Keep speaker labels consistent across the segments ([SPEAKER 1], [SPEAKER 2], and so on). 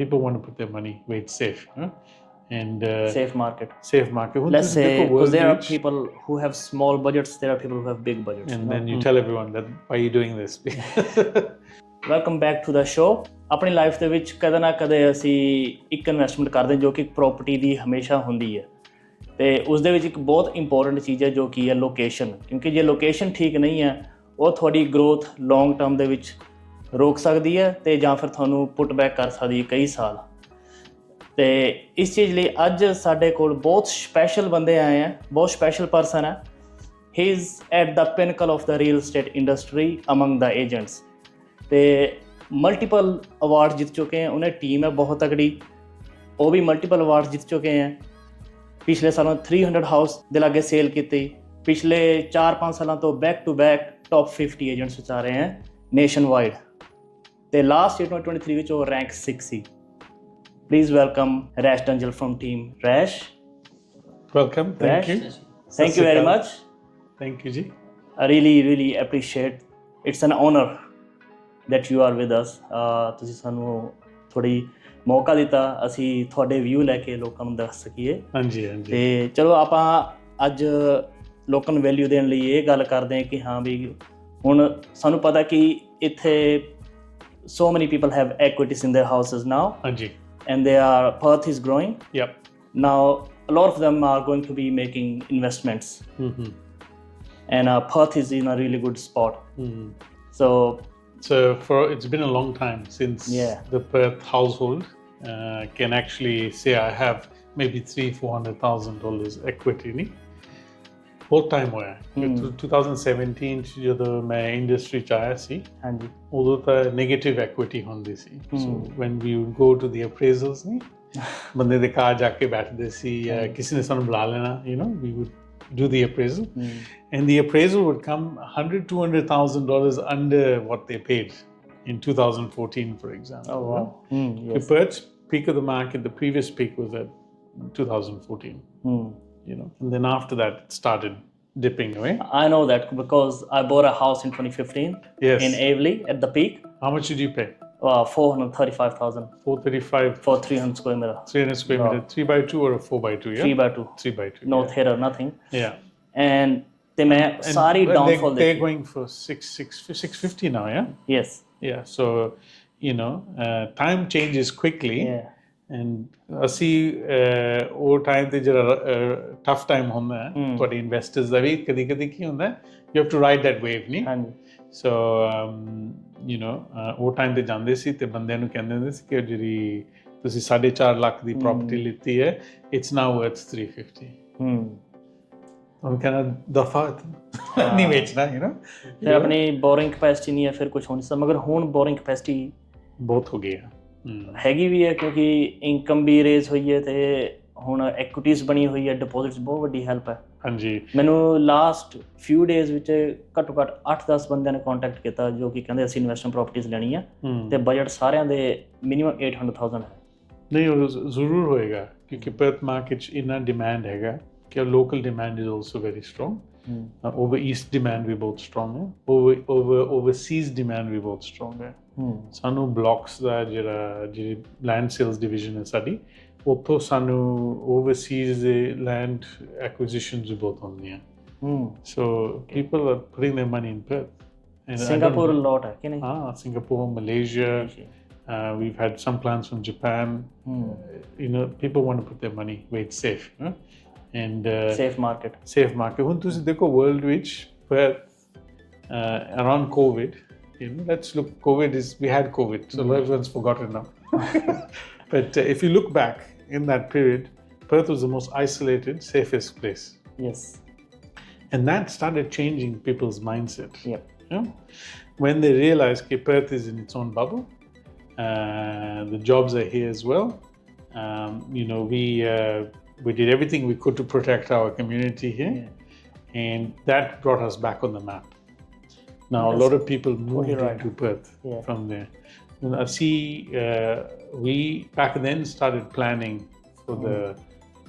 [SPEAKER 1] people want to put their money where it's safe. And
[SPEAKER 2] safe market.
[SPEAKER 1] Let's
[SPEAKER 2] say, because there are people who have small budgets, there are people who have big budgets.
[SPEAKER 1] And then you tell everyone that, why are you doing this?
[SPEAKER 2] Welcome back to the show. ਆਪਣੀ life ਦੇ ਵਿੱਚ ਕਦੇ ਨਾ ਕਦੇ ਅਸੀਂ ਇੱਕ investment ਕਰਦੇ ਹਾਂ ਜੋ ਕਿ ਪ੍ਰੋਪਰਟੀ ਦੀ ਹਮੇਸ਼ਾ ਹੁੰਦੀ ਹੈ, ਅਤੇ ਉਸ ਦੇ ਵਿੱਚ ਇੱਕ ਬਹੁਤ ਇੰਪੋਰਟੈਂਟ ਚੀਜ਼ ਹੈ ਜੋ ਕਿ ਹੈ ਲੋਕੇਸ਼ਨ। ਕਿਉਂਕਿ ਜੇ ਲੋਕੇਸ਼ਨ ਠੀਕ ਨਹੀਂ ਹੈ, ਉਹ ਤੁਹਾਡੀ ਗਰੋਥ ਲੌਂਗ ਟਰਮ ਦੇ ਵਿੱਚ ਰੋਕ ਸਕਦੀ ਹੈ ਅਤੇ ਜਾਂ ਫਿਰ ਤੁਹਾਨੂੰ ਪੁੱਟ ਬੈਕ ਕਰ ਸਕਦੀ ਹੈ ਕਈ ਸਾਲ। ਅਤੇ ਇਸ ਚੀਜ਼ ਲਈ ਅੱਜ ਸਾਡੇ ਕੋਲ ਬਹੁਤ ਸਪੈਸ਼ਲ ਬੰਦੇ ਆਏ ਹੈ, ਬਹੁਤ ਸਪੈਸ਼ਲ ਪਰਸਨ ਹੈ। He is at the pinnacle of the real estate industry among the agents, ਅਤੇ ਮਲਟੀਪਲ ਅਵਾਰਡ ਜਿੱਤ ਚੁੱਕੇ ਹੈ। ਉਹਨੇ ਟੀਮ ਹੈ ਬਹੁਤ ਤਕੜੀ, ਉਹ ਵੀ ਮਲਟੀਪਲ ਅਵਾਰਡ ਜਿੱਤ ਚੁੱਕੇ ਹੈ। ਪਿਛਲੇ ਸਾਲਾਂ 300 ਹਾਊਸ ਦੇ ਲਾਗੇ ਸੇਲ ਕੀਤੀ। ਪਿਛਲੇ 4-5 ਸਾਲਾਂ ਤੋਂ back to back top 50 agents ਵਿੱਚ ਆ ਰਹੇ ਹੈ ਨੇਸ਼ਨ ਵਾਈਡ, ਅਤੇ ਲਾਸਟ ਈਅਰ 2023 ਵਿੱਚ ਉਹ ਰੈਂਕ 6 ਸੀ। Please welcome Rash Dhanjal from team Rash.
[SPEAKER 1] Welcome. Thank you.
[SPEAKER 2] Thank you very much.
[SPEAKER 1] Thank you, Ji.
[SPEAKER 2] I really appreciate. It's an honor that you are with us. ਤੁਸੀਂ ਸਾਨੂੰ ਥੋੜ੍ਹੀ ਮੌਕਾ ਦਿੱਤਾ, ਅਸੀਂ ਤੁਹਾਡੇ ਵਿਊ ਲੈ ਕੇ ਲੋਕਾਂ ਨੂੰ ਦੱਸ ਸਕੀਏ।
[SPEAKER 1] ਹਾਂਜੀ।
[SPEAKER 2] ਅਤੇ ਚਲੋ ਆਪਾਂ ਅੱਜ ਲੋਕਾਂ ਨੂੰ ਵੈਲਿਊ ਦੇਣ ਲਈ ਇਹ ਗੱਲ ਕਰਦੇ ਹਾਂ ਕਿ ਹਾਂ ਵੀ ਹੁਣ ਸਾਨੂੰ ਪਤਾ ਕਿ ਇੱਥੇ so many people have equities in their houses now.
[SPEAKER 1] ਹਾਂਜੀ।
[SPEAKER 2] And Perth is growing.
[SPEAKER 1] Yep.
[SPEAKER 2] Now a lot of them are going to be making investments.
[SPEAKER 1] Mm-hmm.
[SPEAKER 2] And Perth is in a really good spot.
[SPEAKER 1] Mm-hmm.
[SPEAKER 2] So
[SPEAKER 1] it's been a long time since the Perth household can actually say I have maybe $300,000-400,000 equity. ਬਹੁਤ time ਹੋਇਆ। 2017 'ਚ ਜਦੋਂ ਮੈਂ industry 'ਚ ਆਇਆ ਸੀ, ਹਾਂਜੀ, ਉਦੋਂ ਤਾਂ ਨੈਗੇਟਿਵ ਐਕੁਇਟੀ ਹੁੰਦੀ ਸੀ। So when we would go to the appraisals, ਨਹੀਂ ਬੰਦੇ ਦੇ ਘਰ ਜਾ ਕੇ ਬੈਠਦੇ ਸੀ ਜਾਂ ਕਿਸੇ ਨੇ ਸਾਨੂੰ ਬੁਲਾ ਲੈਣਾ, we would do the appraisal, and the appraisal would come $100,000-200,000 under what they paid in 2014, for example.
[SPEAKER 2] Oh, wow.
[SPEAKER 1] The Perth peak of the market, the previous peak was at 2014. And then after that it started dipping away.
[SPEAKER 2] I know that because I bought a house in 2015.
[SPEAKER 1] Yes.
[SPEAKER 2] In Avely at the peak.
[SPEAKER 1] How much did you pay?
[SPEAKER 2] $435,000.
[SPEAKER 1] 435
[SPEAKER 2] for 300 square meter.
[SPEAKER 1] 300 square meter. 3x2 or a 4x2? Yeah.
[SPEAKER 2] 3x2.
[SPEAKER 1] 3x2.
[SPEAKER 2] No theater, nothing.
[SPEAKER 1] Yeah.
[SPEAKER 2] And they sorry downfall.
[SPEAKER 1] They're going for 650 now. Yeah.
[SPEAKER 2] Yes.
[SPEAKER 1] Yeah. So time changes quickly.
[SPEAKER 2] Yeah.
[SPEAKER 1] And ਅਸੀਂ ਉਹ time 'ਤੇ ਜਿਹੜਾ tough time ਹੁੰਦਾ ਹੈ ਤੁਹਾਡੇ investors ਦਾ ਵੀ, ਕਦੀ ਕੀ ਹੁੰਦਾ, you have to ride that wave, ਨਹੀਂ? ਸੋ ਉਹ ਟਾਈਮ 'ਤੇ ਜਾਂਦੇ ਸੀ ਅਤੇ ਬੰਦਿਆਂ ਨੂੰ ਕਹਿੰਦੇ ਹੁੰਦੇ ਸੀ ਕਿ ਜਿਹੜੀ ਤੁਸੀਂ 4.5 ਲੱਖ ਦੀ ਪ੍ਰੋਪਰਟੀ ਲਿੱਤੀ ਹੈ, ਇਟਸ ਨਾਓ ਵਰਥ 350। ਹੁਣ ਕਹਿੰਦਾ ਦਫਾ ਨਹੀਂ ਵੇਚਣਾ,
[SPEAKER 2] ਫਿਰ ਆਪਣੀ ਬੋਰਿੰਗ ਕਪੈਸਿਟੀ ਨਹੀਂ ਹੈ, ਫਿਰ ਕੁਛ ਹੋ ਨਹੀਂ ਸਕਦਾ। ਮਗਰ ਹੁਣ ਬੋਰਿੰਗ ਕਪੈਸਿਟੀ
[SPEAKER 1] ਬਹੁਤ ਹੋ ਗਈ ਹੈ,
[SPEAKER 2] ਹੈਗੀ ਵੀ ਹੈ, ਕਿਉਂਕਿ ਇਨਕਮ ਵੀ ਰੇਜ਼ ਹੋਈ ਹੈ ਅਤੇ ਹੁਣ ਐਕੁਇਟੀਜ਼ ਬਣੀ ਹੋਈ ਹੈ, ਡਿਪੋਜ਼ਿਟਸ ਬਹੁਤ ਵੱਡੀ ਹੈਲਪ ਹੈ। ਹਾਂਜੀ। ਮੈਨੂੰ ਲਾਸਟ ਫਿਊ ਡੇਜ਼ ਵਿੱਚ ਘੱਟੋ ਘੱਟ 8-10 ਬੰਦਿਆਂ ਨੇ ਕੰਟੈਕਟ ਕੀਤਾ ਜੋ ਕਿ ਕਹਿੰਦੇ ਅਸੀਂ ਇਨਵੈਸਟਮੈਂਟ ਪ੍ਰੋਪਰਟੀਜ਼ ਲੈਣੀ ਆ, ਅਤੇ ਬਜਟ ਸਾਰਿਆਂ ਦੇ ਮਿਨੀਮਮ 800,000 ਹੈ। ਨਹੀਂ,
[SPEAKER 1] ਉਹ ਜ਼ਰੂਰ ਹੋਏਗਾ ਕਿਉਂਕਿ ਪਰਥ ਮਾਰਕੀਟ 'ਚ ਇੰਨਾ ਡਿਮਾਂਡ ਹੈਗਾ ਕਿ local demand is also very strong. Overseas demand ਵੀ ਬਹੁਤ ਸਟਰੋਂਗ ਹੈ, ਓਵਰਸੀਜ਼ ਡਿਮਾਂਡ ਵੀ ਬਹੁਤ ਸਟਰੋਂਗ ਹੈ। ਸਾਨੂੰ ਬਲੋਕਸ ਦਾ ਜਿਹੜੀ ਲੈਂਡ ਸੇਲਸ ਡਿਵੀਜ਼ਨ ਹੈ ਸਾਡੀ, ਉੱਥੋਂ ਸਾਨੂੰ ਓਵਰਸੀਜ਼ ਦੇ ਲੈਂਡ ਐਕੁਇਜ਼ੀਸ਼ਨਸ ਵੀ ਬਹੁਤ ਹੁੰਦੀਆਂ। So people are putting their money in Perth.
[SPEAKER 2] Singapore lot ਹੈ ਕਿ ਨਹੀਂ?
[SPEAKER 1] ਹਾਂ, Singapore, Malaysia, we've had some plans from Japan. People want to put their money where it's safe. And
[SPEAKER 2] safe market.
[SPEAKER 1] ਹੁਣ ਤੁਸੀਂ ਦੇਖੋ ਵਰਲਡ ਵਿੱਚ around COVID, let's look, we had COVID, so everyone's forgotten now. But if you look back in that period, Perth was the most isolated, safest place.
[SPEAKER 2] Yes.
[SPEAKER 1] And that started changing people's mindset.
[SPEAKER 2] Yep.
[SPEAKER 1] When they realized that Perth is in its own bubble, the jobs are here as well. We did everything we could to protect our community here, and that brought us back on the map. Now a lot of people moved into Perth from there. And we back then started planning for the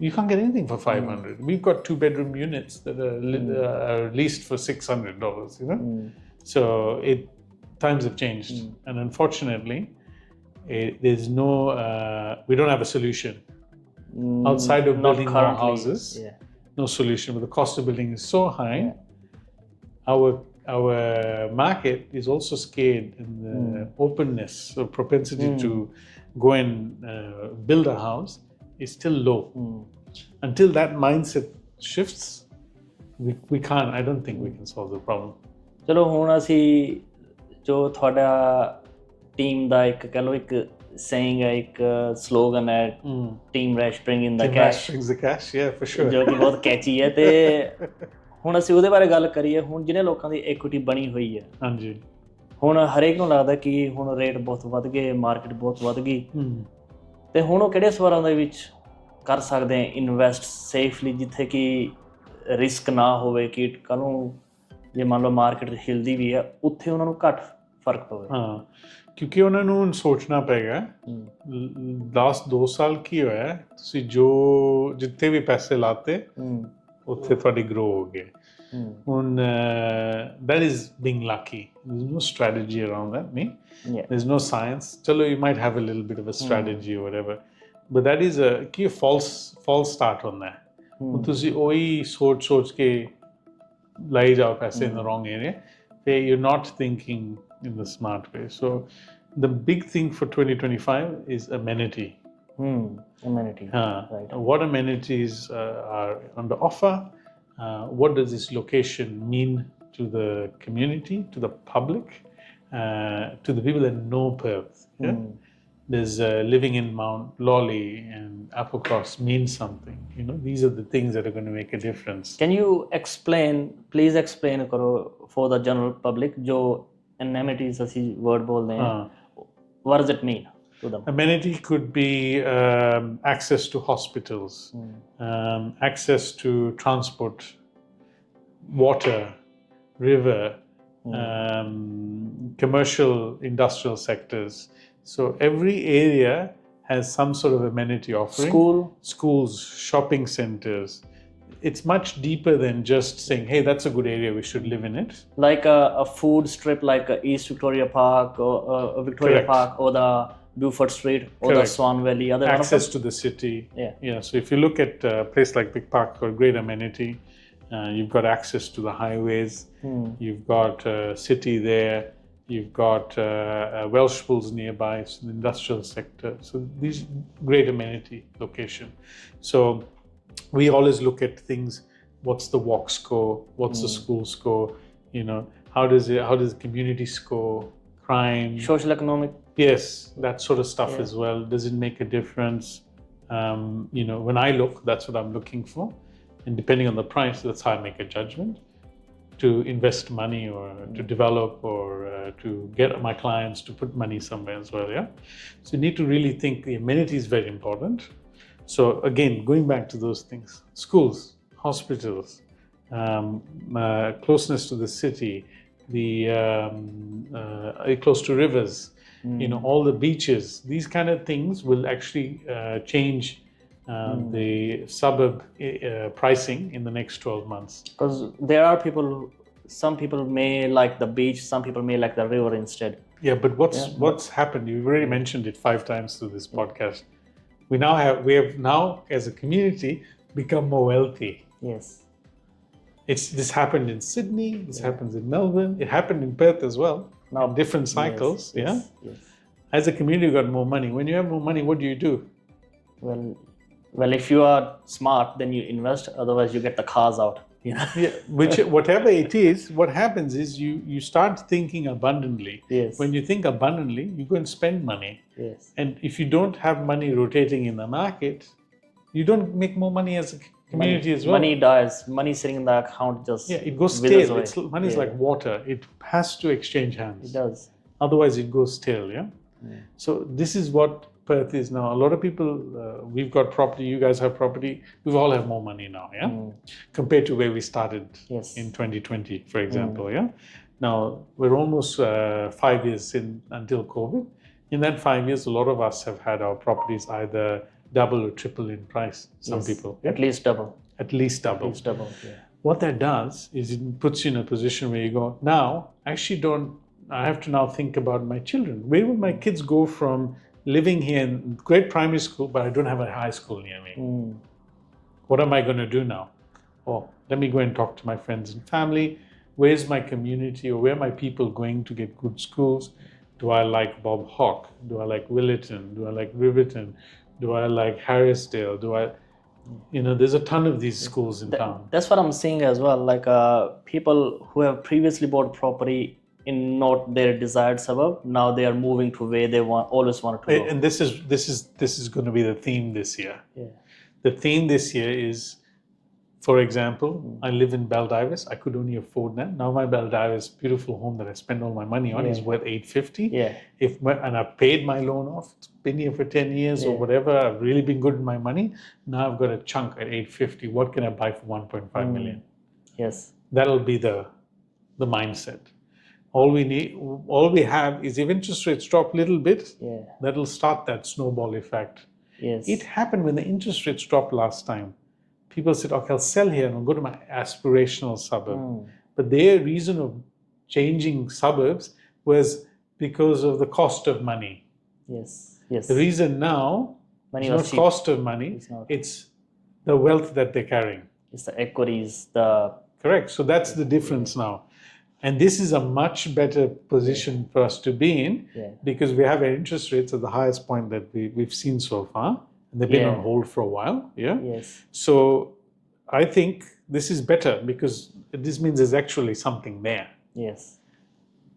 [SPEAKER 1] You can't get anything for 500. We've got 2-bedroom units that are leased for $600. So times have changed, and unfortunately, there's no. We don't have a solution outside of building more houses.
[SPEAKER 2] Yeah.
[SPEAKER 1] No solution, but the cost of building is so high. Our market is also scared in the openness, so propensity to go and build a house is still low. Until that mindset shifts, we can't. I don't think we can solve the problem.
[SPEAKER 2] ਚਲੋ ਹੁਣ ਅਸੀਂ ਜੋ ਤੁਹਾਡਾ team ਦਾ ਇੱਕ ਕਹ ਲਓ ਇੱਕ saying ਹੈ ਇੱਕ ਸਲੋਗਨ ਹੈ ਟੀਮ ਰੈਸ਼ ਬ੍ਰਿੰਗ ਇਨ ਦਾ ਕੈਸ਼ ਜੋ ਕਿ ਬਹੁਤ ਕੈਚੀ ਹੈ ਤੇ ਹੁਣ ਅਸੀਂ ਉਹਦੇ ਬਾਰੇ ਗੱਲ ਕਰੀਏ ਹੁਣ ਜਿਹਨੇ ਲੋਕਾਂ ਦੀ ਇਕੁਇਟੀ ਬਣੀ ਹੋਈ ਹੈ
[SPEAKER 1] ਹਾਂਜੀ
[SPEAKER 2] ਹੁਣ ਹਰੇਕ ਨੂੰ ਲੱਗਦਾ ਕਿ ਹੁਣ ਰੇਟ ਬਹੁਤ ਵੱਧ ਗਏ ਮਾਰਕੀਟ ਬਹੁਤ ਵੱਧ ਗਈ ਤੇ ਹੁਣ ਉਹ ਕਿਹੜੇ ਸਵਰਾਂ ਦੇ ਵਿੱਚ ਕਰ ਸਕਦੇ ਆ ਇਨਵੈਸਟ ਸੇਫਲੀ ਜਿੱਥੇ ਕਿ ਰਿਸਕ ਨਾ ਹੋਵੇ ਕਿ ਕੱਲ੍ਹ ਨੂੰ ਜੇ ਮੰਨ ਲਓ ਮਾਰਕੀਟ ਹਿਲਦੀ ਵੀ ਹੈ ਉੱਥੇ ਉਹਨਾਂ ਨੂੰ ਘੱਟ ਫਰਕ ਪਵੇ
[SPEAKER 1] ਹਾਂ ਕਿਉਂਕਿ ਉਹਨਾਂ ਨੂੰ ਸੋਚਣਾ ਪਏਗਾ ਲਾਸਟ 2 ਸਾਲ ਕੀ ਹੋਇਆ ਤੁਸੀਂ ਜੋ ਜਿੱਥੇ ਵੀ ਪੈਸੇ ਲਾਤੇ ਉੱਥੇ ਤੁਹਾਡੀ ਗਰੋ ਹੋ ਗਏ ਹੁਣ that is being lucky there's no strategy around that there's no science chalo you might have a little bit of a strategy or whatever but that is a false start on that ਹੁਣ ਤੁਸੀਂ ਉਹੀ ਸੋਚ ਕੇ ਲਾਈ ਜਾਓ ਪੈਸੇ in the wrong area then you're not thinking in the smart way so the big thing for 2025 is amenity
[SPEAKER 2] right
[SPEAKER 1] what amenities are under offer what does this location mean to the community to the public to the people that know Perth there's living in Mount Lawley and Applecross means something these are the things that are going to make a difference
[SPEAKER 2] can you please explain karo for the general public jo amenities ਅਸੀਂ word ਬੋਲਦੇ ਹਾਂ what does it mean to them
[SPEAKER 1] amenity could be access to hospitals access to transport water river commercial industrial sectors so every area has some sort of amenity offering schools shopping centers it's much deeper than just saying hey that's a good area we should live in it
[SPEAKER 2] like a food strip like East Victoria Park or Victoria
[SPEAKER 1] Correct.
[SPEAKER 2] Park or the Beaufort Street or
[SPEAKER 1] Correct.
[SPEAKER 2] the Swan Valley other
[SPEAKER 1] access to the city yeah so if you look at a place like Big Park got great amenity you've got access to the highways you've got a city there you've got Welsh pools nearby it's the industrial sector so these great amenity location so we always look at things what's the walk score what's the school score how does the community score crime
[SPEAKER 2] social economic
[SPEAKER 1] yes that sort of stuff as well does it make a difference when I look that's what I'm looking for and depending on the price that's how I make a judgment to invest money or to develop or to get my clients to put money somewhere as well so you need to really think the amenity is very important so again going back to those things schools hospitals closeness to the city the close to rivers all the beaches these kind of things will actually change the suburb pricing in the next 12 months
[SPEAKER 2] because there are some people may like the beach some people may like the river instead
[SPEAKER 1] but what's happened you've already mentioned it 5 times through this podcast we have now as a community become more wealthy
[SPEAKER 2] yes
[SPEAKER 1] this happened in Sydney this happens in Melbourne it happened in Perth as well now different cycles
[SPEAKER 2] yes.
[SPEAKER 1] As a community you got more money when you have more money what do
[SPEAKER 2] well if you are smart then you invest otherwise you get the cars out
[SPEAKER 1] whatever it is what happens is you start thinking abundantly when you think abundantly you go and spend money and if you don't have money rotating in the market you don't make more money as a community as well
[SPEAKER 2] money dies money sitting in the account just
[SPEAKER 1] it goes stale money is like water it has to exchange hands
[SPEAKER 2] it does
[SPEAKER 1] otherwise it goes stale so this is what Perth is now. A lot of people, we've got property, you guys have property, we all have more money now, compared to where we started in 2020, for example, Now, we're almost 5 years in until COVID. In that 5 years, a lot of us have had our properties either double or triple in price. Some people.
[SPEAKER 2] At least double.
[SPEAKER 1] At least double.
[SPEAKER 2] At least double, yeah.
[SPEAKER 1] What that does is it puts you in a position where you go, now, I have to now think about my children. Where will my kids go from living here in great primary school, but I don't have a high school near me? What am I going to do now? Oh, let me go and talk to my friends and family. Where's my community, or where are my people going to get good schools? Do I like Bob Hawke? Do I like Williton? Do I like Riverton? Do I like Harrisdale? There's a ton of these schools in town.
[SPEAKER 2] That's what I'm seeing as well. Like people who have previously bought property in not their desired suburb, now they are moving to where they always wanted to go.
[SPEAKER 1] And this is going to be the theme this year.
[SPEAKER 2] Yeah.
[SPEAKER 1] The theme this year is, for example, I live in Baldivis. I could only afford that. Now my Baldivis beautiful home that I spend all my money on is worth $850.
[SPEAKER 2] Yeah.
[SPEAKER 1] And I've paid my loan off. It's been here for 10 years or whatever. I've really been good in my money. Now I've got a chunk at $850. What can I buy for $1.5 million?
[SPEAKER 2] Yes.
[SPEAKER 1] That'll be the mindset. All we have is if interest rates drop a little bit, that'll start that snowball effect.
[SPEAKER 2] Yes.
[SPEAKER 1] It happened when the interest rates dropped last time. People said, okay, I'll sell here and I'll go to my aspirational suburb. But their reason of changing suburbs was because of the cost of money.
[SPEAKER 2] Yes. Yes.
[SPEAKER 1] The reason now, it's not cost of money, it's the wealth that they're carrying.
[SPEAKER 2] It's the equities,
[SPEAKER 1] Correct. So that's the difference now. And this is a much better position for us to be in because we have our interest rates at the highest point that we've seen so far. And they've been on hold for a while. Yeah.
[SPEAKER 2] Yes.
[SPEAKER 1] So I think this is better because this means there's actually something there.
[SPEAKER 2] Yes.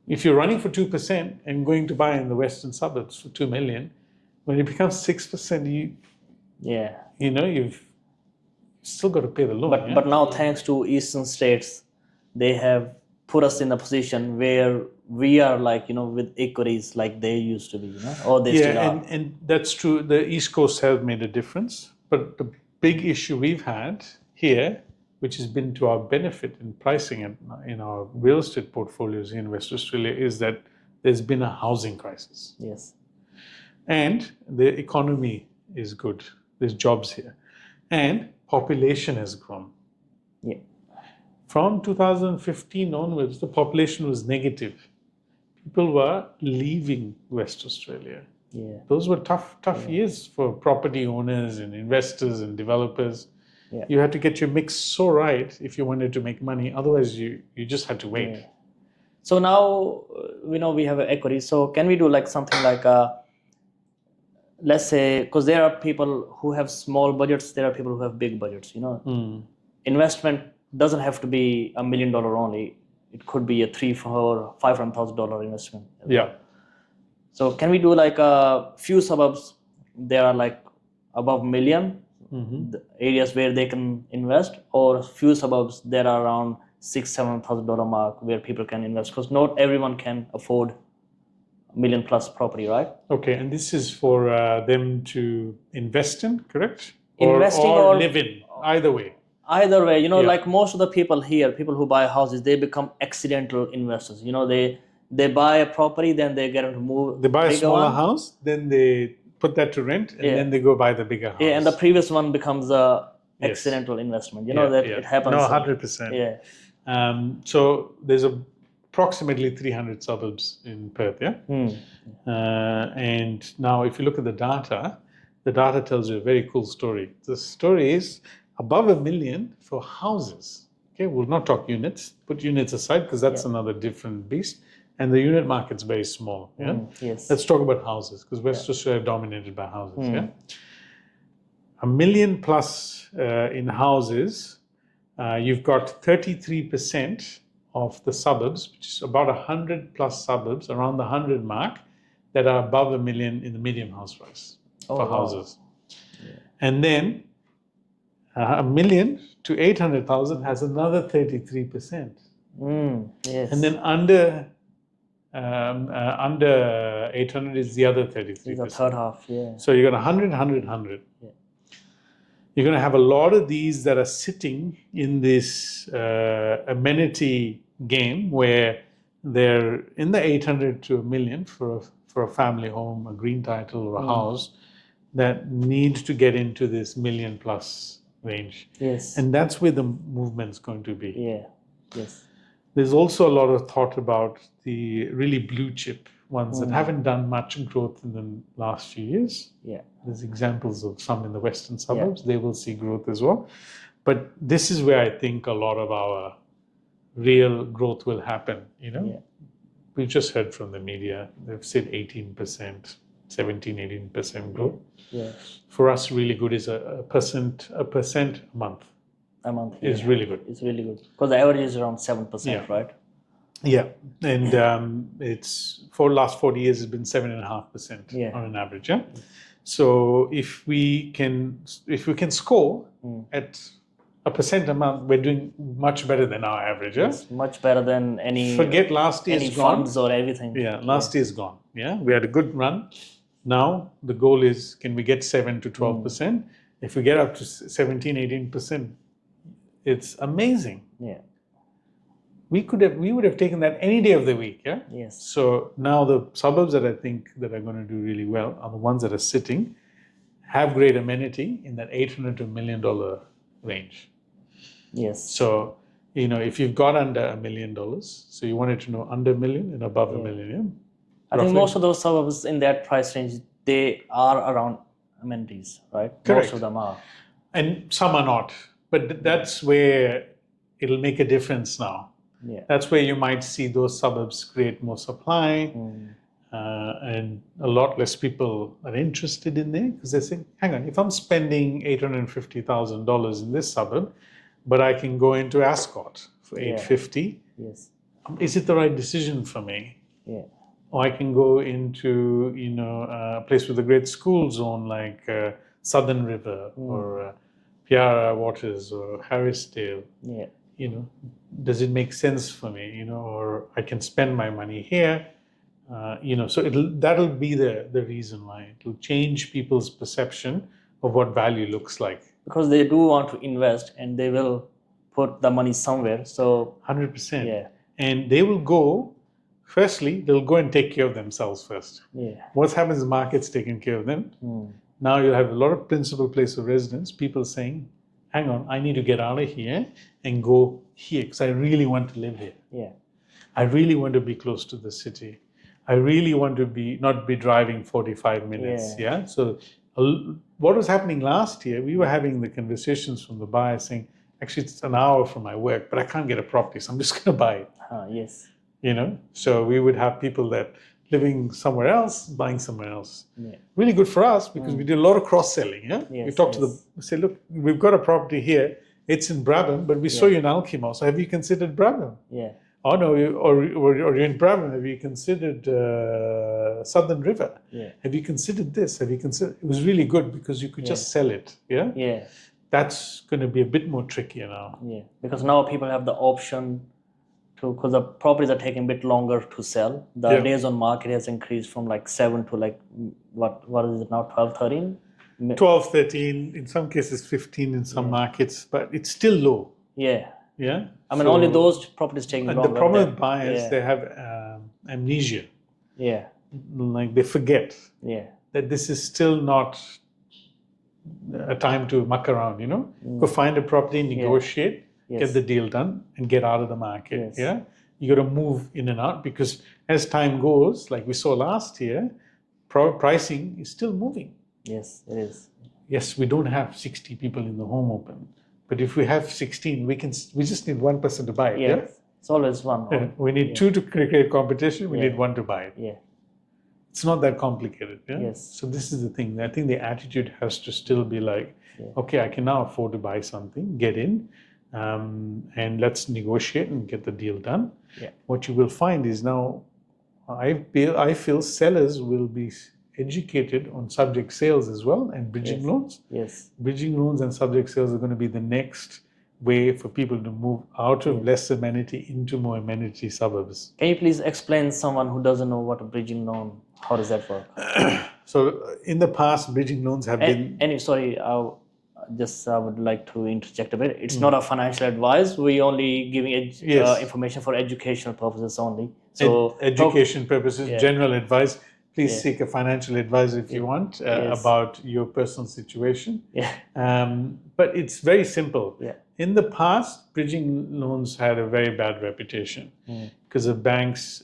[SPEAKER 1] If you're running for 2% and going to buy in the western suburbs for $2 million, when it becomes 6%, you've still got to pay the loan.
[SPEAKER 2] But now, thanks to eastern states, they have put us in a position where we are with equities like they used to be, or they still are.
[SPEAKER 1] And that's true. The East Coast have made a difference. But the big issue we've had here, which has been to our benefit in pricing in our real estate portfolios in West Australia, is that there's been a housing crisis.
[SPEAKER 2] Yes.
[SPEAKER 1] And the economy is good. There's jobs here. And population has grown.
[SPEAKER 2] Yeah.
[SPEAKER 1] From 2015 onwards, the population was negative. People were leaving West Australia.
[SPEAKER 2] Yeah.
[SPEAKER 1] Those were tough years for property owners and investors and developers.
[SPEAKER 2] Yeah.
[SPEAKER 1] You had to get your mix so right if you wanted to make money. Otherwise, you just had to wait.
[SPEAKER 2] Yeah. So now we have equity. So can we do something like let's say, because there are people who have small budgets, there are people who have big budgets. Investment doesn't have to be $1 million only. It could be a $300,000 or $500,000 investment.
[SPEAKER 1] Yeah.
[SPEAKER 2] So can we do a few suburbs? There are above $1 million, the areas where they can invest, or a few suburbs that are around $6,000-$7,000 mark where people can invest, because not everyone can afford $1 million plus property, right?
[SPEAKER 1] Okay, and this is for them to invest in, correct?
[SPEAKER 2] Investing
[SPEAKER 1] or live in, either way.
[SPEAKER 2] Either way, like most of the people here, people who buy houses, they become accidental investors. They buy a property, then they get to move.
[SPEAKER 1] They buy a smaller house, then they put that to rent, and then they go buy the bigger house.
[SPEAKER 2] Yeah, and the previous one becomes a accidental investment. It happens.
[SPEAKER 1] No, 100%.
[SPEAKER 2] Yeah.
[SPEAKER 1] So there's approximately 300 suburbs in Perth, yeah? And now if you look at the data tells you a very cool story. The story is above $1 million for houses. Okay, we'll not talk units. Put units aside because that's another different beast. And the unit market's very small. Yeah.
[SPEAKER 2] Yes.
[SPEAKER 1] Let's talk about houses because West Australia dominated by houses. Yeah. $1 million plus in houses. You've got 33% of the suburbs, which is about 100 plus suburbs, around the 100 mark, that are above $1 million in the medium house price for houses. Yeah. And then $1 million to 800,000 has another 33%.
[SPEAKER 2] Yes.
[SPEAKER 1] And then under 800 is the other 33%.
[SPEAKER 2] It's the third half, yeah.
[SPEAKER 1] So you got 100, 100, 100.
[SPEAKER 2] Yeah.
[SPEAKER 1] You're going to have a lot of these that are sitting in this amenity game where they're in the 800 to $1 million for a family home, a green title, or a house. that need to get into this million plus range.
[SPEAKER 2] Yes.
[SPEAKER 1] And that's where the movement's going to be.
[SPEAKER 2] Yeah. Yes.
[SPEAKER 1] There's also a lot of thought about the really blue chip ones that haven't done much growth in the last few years.
[SPEAKER 2] Yeah.
[SPEAKER 1] There's examples of some in the western suburbs. They will see growth as well. But this is where I think a lot of our real growth will happen. We just heard from the media, they've said 18%, 17, 18% growth.
[SPEAKER 2] Yeah.
[SPEAKER 1] For us, really good is a percent a month.
[SPEAKER 2] A month
[SPEAKER 1] is really good.
[SPEAKER 2] It's really good because the average is around 7%, right?
[SPEAKER 1] Yeah, and it's for last 40 years it's been 7.5% on an average. Yeah, so if we can score at a percent a month, we're doing much better than our average. Yeah,
[SPEAKER 2] it's much better than any.
[SPEAKER 1] Forget last year's
[SPEAKER 2] any
[SPEAKER 1] gone.
[SPEAKER 2] funds or everything.
[SPEAKER 1] Yeah, last year's gone. Yeah, we had a good run. Now the goal is, can we get 7 to 12%? If we get up to 17, 18%, it's amazing.
[SPEAKER 2] Yeah.
[SPEAKER 1] We would have taken that any day of the week. Yeah.
[SPEAKER 2] Yes.
[SPEAKER 1] So now the suburbs that I think that are going to do really well are the ones that are sitting, have great amenity in that $800 to $1 million range.
[SPEAKER 2] Yes.
[SPEAKER 1] So, if you've got under $1 million, so you wanted to know under $1 million and above $1 million.
[SPEAKER 2] I think most of those suburbs in that price range, they are around amenities, right?
[SPEAKER 1] Correct.
[SPEAKER 2] Most of them are. And
[SPEAKER 1] some are not. But that's where it'll make a difference now.
[SPEAKER 2] Yeah.
[SPEAKER 1] That's where you might see those suburbs create more supply, and a lot less people are interested in there because they're saying, hang on, if I'm spending $850,000 in this suburb, but I can go into Ascot for $850,
[SPEAKER 2] yes,
[SPEAKER 1] is it the right decision for me?
[SPEAKER 2] Yeah.
[SPEAKER 1] Or I can go into a place with a great school zone like Southern River or Piara Waters or Harrisdale.
[SPEAKER 2] Yeah.
[SPEAKER 1] Does it make sense for me? Or I can spend my money here. So that'll be the reason why it'll change people's perception of what value looks like.
[SPEAKER 2] Because they do want to invest and they will put the money somewhere. So
[SPEAKER 1] 100%.
[SPEAKER 2] Yeah.
[SPEAKER 1] And they will go. Firstly, they'll go and take care of themselves first.
[SPEAKER 2] Yeah.
[SPEAKER 1] What happens is the market's taking care of them. Now you'll have a lot of principal place of residence, people saying, hang on, I need to get out of here and go here because I really want to live here.
[SPEAKER 2] Yeah.
[SPEAKER 1] I really want to be close to the city. I really want to not be driving 45 minutes. Yeah. So what was happening last year, we were having the conversations from the buyer saying, actually, it's an hour from my work, but I can't get a property, so I'm just going to buy it.
[SPEAKER 2] Yes.
[SPEAKER 1] So we would have people that living somewhere else, buying somewhere else.
[SPEAKER 2] Yeah.
[SPEAKER 1] Really good for us because we did a lot of cross-selling. Yeah,
[SPEAKER 2] yes,
[SPEAKER 1] we talked to them, say, look, we've got a property here. It's in Brabham, but we saw you in Alkmaar. So have you considered Brabham?
[SPEAKER 2] Yeah.
[SPEAKER 1] Oh no, or you're in Brabham. Have you considered Southern River?
[SPEAKER 2] Yeah.
[SPEAKER 1] Have you considered this? Have you considered? It was really good because you could just sell it. Yeah.
[SPEAKER 2] Yeah.
[SPEAKER 1] That's going to be a bit more trickier now.
[SPEAKER 2] Yeah, because now people have the option because the properties are taking a bit longer to sell. The days on market has increased from like 7 to like, what is it now, 12, 13?
[SPEAKER 1] 12, 13, in some cases 15 in some markets, but it's still low.
[SPEAKER 2] Yeah.
[SPEAKER 1] Yeah.
[SPEAKER 2] I mean, only those properties taking longer.
[SPEAKER 1] And the problem with buyers, they have amnesia.
[SPEAKER 2] Yeah.
[SPEAKER 1] Like they forget that this is still not a time to muck around, Go find a property, negotiate, get the deal done, and get out of the market. Yeah, you got to move in and out because as time goes, like we saw last year, pricing is still moving.
[SPEAKER 2] Yes, it is.
[SPEAKER 1] Yes, we don't have 60 people in the home open, but if we have 16, we just need one person to buy it. Yeah,
[SPEAKER 2] it's always one.
[SPEAKER 1] Yeah. We need two to create competition. We need one to buy it.
[SPEAKER 2] Yeah.
[SPEAKER 1] It's not that complicated. Yeah?
[SPEAKER 2] Yes.
[SPEAKER 1] So this is the thing. I think the attitude has to still be like, okay, I can now afford to buy something, get in, and let's negotiate and get the deal done.
[SPEAKER 2] Yeah.
[SPEAKER 1] What you will find is now, I feel sellers will be educated on subject sales as well and bridging loans.
[SPEAKER 2] Yes.
[SPEAKER 1] Bridging loans and subject sales are going to be the next way for people to move out of less amenity into more amenity suburbs.
[SPEAKER 2] Can you please explain someone who doesn't know what a bridging loan, how does that work?
[SPEAKER 1] So in the past, bridging loans have been...
[SPEAKER 2] I would like to interject a bit. It's not a financial advice. We only giving information for educational purposes only. So
[SPEAKER 1] education purposes, general advice. Please seek a financial advisor if you want about your personal situation. But it's very simple. In the past, bridging loans had a very bad reputation because the banks,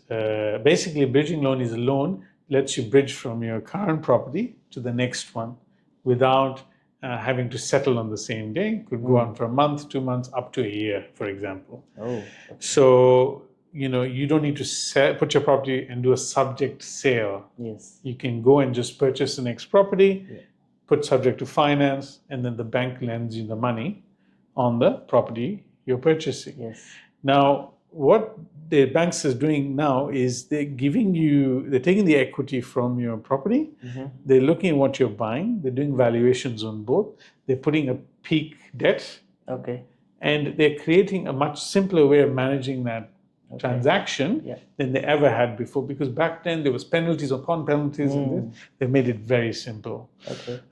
[SPEAKER 1] basically a bridging loan is a loan lets you bridge from your current property to the next one without having to settle on the same day. Could go on for a month, 2 months, up to a year, for example. So, you don't need to put your property and do a subject sale. You can go and just purchase the next property, put subject to finance, and then the bank lends you the money on the property you're purchasing. Now, what the banks is doing now is they're taking the equity from your property, they're looking at what you're buying, they're doing valuations on both, they're putting a peak debt, and they're creating a much simpler way of managing that transaction than they ever had before, because back then there was penalties upon penalties and they made it very simple.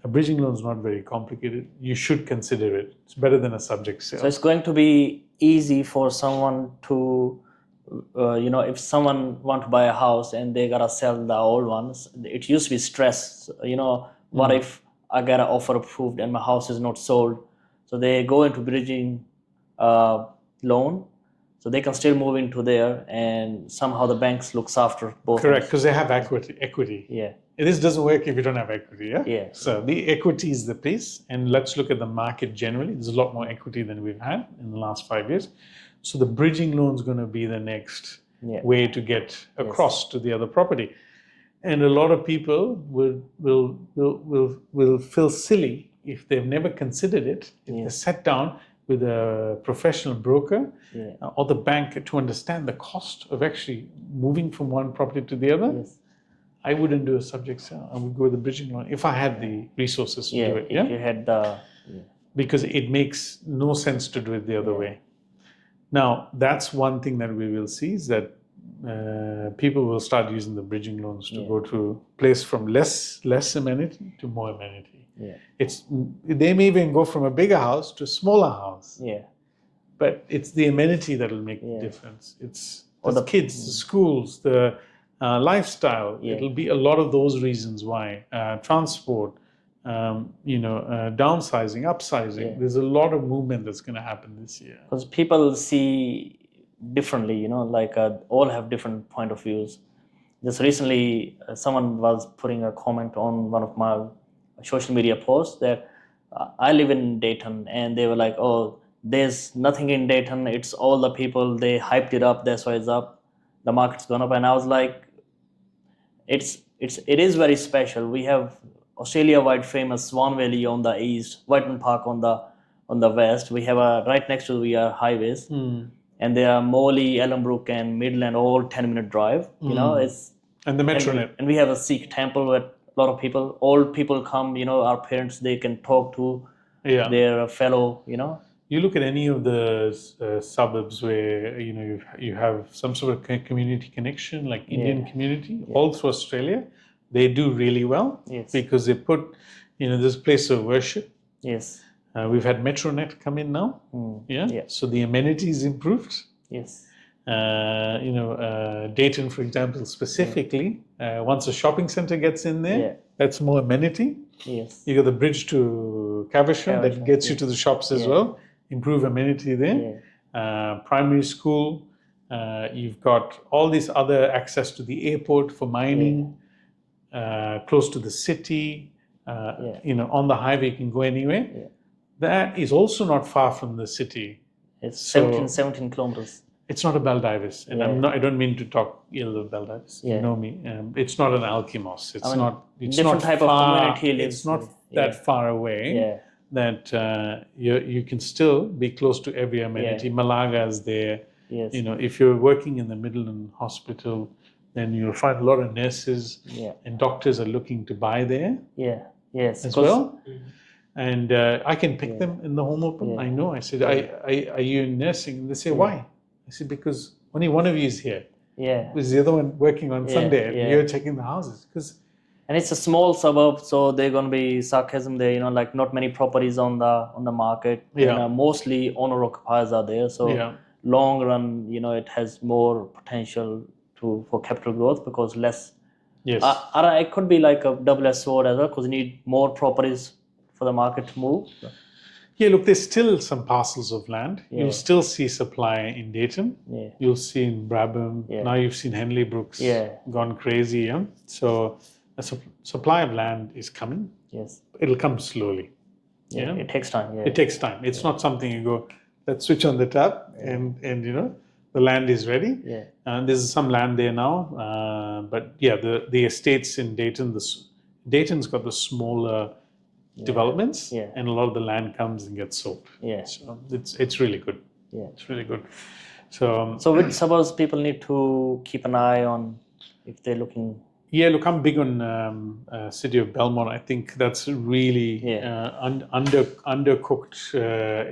[SPEAKER 1] A bridging loan is not very complicated. You should consider it. It's better than a subject sale.
[SPEAKER 2] So it's going to be easy for someone to if someone want to buy a house and they gotta sell the old ones, it used to be stress. What if I get an offer approved and my house is not sold? So they go into bridging loan, so they can still move into there, and somehow the banks looks after both.
[SPEAKER 1] Correct, because they have equity. This doesn't work if you don't have equity. So the equity is the piece, and let's look at the market generally. There's a lot more equity than we've had in the last 5 years. So the bridging loan is going to be the next way to get across to the other property. And a lot of people will feel silly if they've never considered it, if they sat down with a professional broker or the bank to understand the cost of actually moving from one property to the other. I wouldn't do a subject sale. I would go with the bridging loan if I had the resources to do it.
[SPEAKER 2] If you had the...
[SPEAKER 1] Because it makes no sense to do it the other way. Now, that's one thing that we will see is that people will start using the bridging loans to go to place from less amenity to more amenity. They may even go from a bigger house to a smaller house. But it's the amenity that will make the difference. It's the kids, the schools, the lifestyle. It'll be a lot of those reasons why. Transport, downsizing, upsizing. There's a lot of movement that's going to happen this year.
[SPEAKER 2] Because people see differently, all have different point of views. Just recently, someone was putting a comment on one of my social media posts that I live in Dayton, and they were like, oh, there's nothing in Dayton. It's all the people, they hyped it up, that's why it's up. The market's gone up. And I was like, it is very special. We have Australia-wide famous Swan Valley on the east, Whiteman Park on the west. We have right next to we are highways, and there are Morley, Ellenbrook, and Midland, all 10-minute drive.
[SPEAKER 1] And the Metronet.
[SPEAKER 2] And we have a Sikh temple where a lot of people, old people come. Our parents, they can talk to their fellow.
[SPEAKER 1] You look at any of the suburbs where you have some sort of community connection, like Indian community, all through Australia. They do really well because they put, this place of worship. We've had Metronet come in now. So the amenities improved. Dayton, for example, specifically, once a shopping center gets in there, that's more amenity. You got the bridge to Caversham that gets you to the shops as well. Improve amenity there. Primary school, you've got all these other access to the airport for mining. Close to the city, on the highway, you can go anywhere. That is also not far from the city.
[SPEAKER 2] It's 17 kilometers.
[SPEAKER 1] It's not a Baldivis, and I don't mean to talk ill of Baldivis. You know me. It's not an Alkimos. It's not. It's
[SPEAKER 2] different
[SPEAKER 1] not
[SPEAKER 2] type
[SPEAKER 1] far,
[SPEAKER 2] of community lives.
[SPEAKER 1] It's not that far away. That you can still be close to every amenity. Malaga is there. If you're working in the Midland Hospital, then you'll find a lot of nurses and doctors are looking to buy there. As well. And I can pick them in the home open. I know. I said, are you in nursing? And they say, why? I said, because only one of you is here. There's the other one working on Sunday, and you're checking the houses.
[SPEAKER 2] And it's a small suburb, so there's going to be sarcasm there. Not many properties on the market. Mostly owner occupiers are there. So long run, it has more potential for capital growth because less
[SPEAKER 1] Yes.
[SPEAKER 2] It could be like a double-edged sword as well, because you need more properties for the market to move.
[SPEAKER 1] Yeah, look, there's still some parcels of land.
[SPEAKER 2] Yeah.
[SPEAKER 1] You'll still see supply in Dayton.
[SPEAKER 2] Yeah.
[SPEAKER 1] You'll see in Brabham.
[SPEAKER 2] Yeah.
[SPEAKER 1] Now you've seen Henley Brooks gone crazy. Yeah? So a supply of land is coming.
[SPEAKER 2] Yes.
[SPEAKER 1] It'll come slowly.
[SPEAKER 2] Yeah. It takes time. Yeah.
[SPEAKER 1] It takes time. It's not something you go, let's switch on the tap and the land is ready.
[SPEAKER 2] Yeah.
[SPEAKER 1] And there's some land there now. But yeah, the estates in Dayton, Dayton's got the smaller developments, and a lot of the land comes and gets sold.
[SPEAKER 2] Yeah.
[SPEAKER 1] So it's really good.
[SPEAKER 2] Yeah.
[SPEAKER 1] It's really good. So
[SPEAKER 2] which suburbs people need to keep an eye on if they're looking?
[SPEAKER 1] Yeah, look, I'm big on city of Belmont. I think that's really undercooked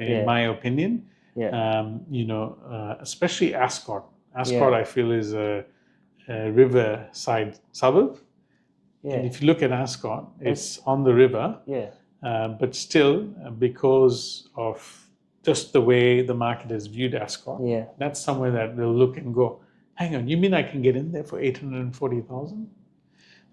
[SPEAKER 1] in my opinion.
[SPEAKER 2] Yeah.
[SPEAKER 1] Especially Ascot. Ascot, I feel, is a riverside suburb.
[SPEAKER 2] Yeah.
[SPEAKER 1] And if you look at Ascot, it's on the river.
[SPEAKER 2] Yeah.
[SPEAKER 1] But still, because of just the way the market has viewed Ascot, that's somewhere that they'll look and go, hang on, you mean I can get in there for 840,000?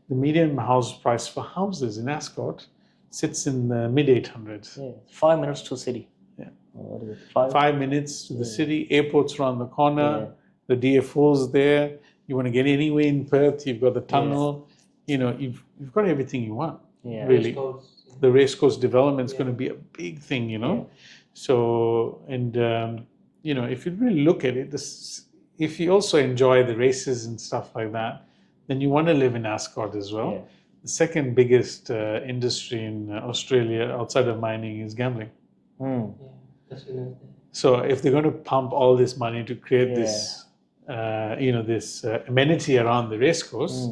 [SPEAKER 1] The median house price for houses in Ascot sits in the mid 800s.
[SPEAKER 2] Yeah. 5 minutes to city.
[SPEAKER 1] Yeah.
[SPEAKER 2] What is it?
[SPEAKER 1] 5 minutes to the city. Airport's around the corner. The DFO's there. You want to get anywhere in Perth, you've got the tunnel. You've got everything you want.
[SPEAKER 2] Yeah.
[SPEAKER 1] Really. The racecourse development is going to be a big thing, So, and, if you really look at it, if you also enjoy the races and stuff like that, then you want to live in Ascot as well.
[SPEAKER 2] Yeah.
[SPEAKER 1] The second biggest industry in Australia outside of mining is gambling. So if they're going to pump all this money to create this, this amenity around the racecourse,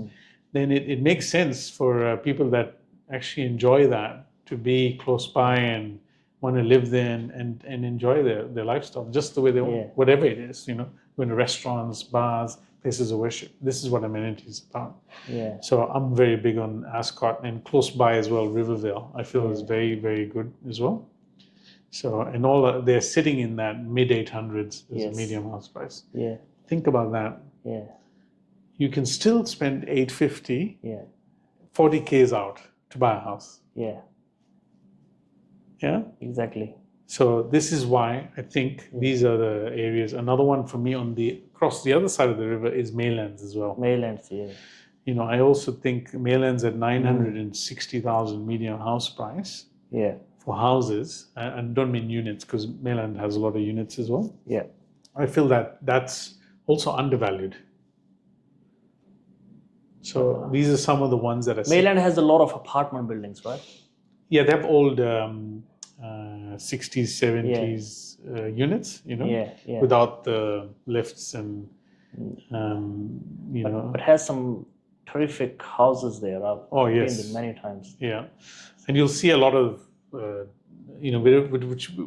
[SPEAKER 1] then it makes sense for people that actually enjoy that to be close by and want to live there and enjoy their lifestyle just the way they want, whatever it is, going to restaurants, bars, places of worship. This is what amenities are about.
[SPEAKER 2] Yeah.
[SPEAKER 1] So I'm very big on Ascot, and close by as well, Rivervale, I feel is very, very good as well. So, and they're sitting in that mid 800s as a medium house price.
[SPEAKER 2] Yeah.
[SPEAKER 1] Think about that.
[SPEAKER 2] Yeah.
[SPEAKER 1] You can still spend 850, 40Ks out to buy a house.
[SPEAKER 2] Yeah.
[SPEAKER 1] Yeah.
[SPEAKER 2] Exactly.
[SPEAKER 1] So this is why I think these are the areas. Another one for me across the other side of the river is Maylands as well.
[SPEAKER 2] Maylands, yeah.
[SPEAKER 1] I also think Maylands at 960,000 median house price.
[SPEAKER 2] Yeah.
[SPEAKER 1] For houses, and don't mean units, because Mayland has a lot of units as well.
[SPEAKER 2] Yeah.
[SPEAKER 1] I feel that that's also undervalued. So these are some of the ones that are...
[SPEAKER 2] Mayland has a lot of apartment buildings, right?
[SPEAKER 1] Yeah, they have old 60s, 70s units, without the lifts and,
[SPEAKER 2] But has some terrific houses there. I've been there many times.
[SPEAKER 1] Yeah. And you'll see a lot of,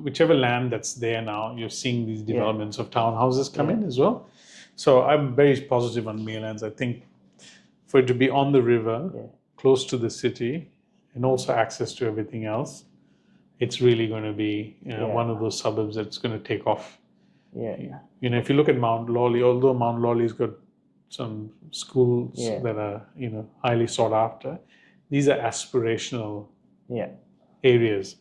[SPEAKER 1] whichever land that's there now, you're seeing these developments of townhouses come in as well. So I'm very positive on Maylands. I think for it to be on the river, close to the city, and also access to everything else, it's really going to be one of those suburbs that's going to take off.
[SPEAKER 2] Yeah.
[SPEAKER 1] If you look at Mount Lawley, although Mount Lawley's got some schools that are highly sought after, these are aspirational areas.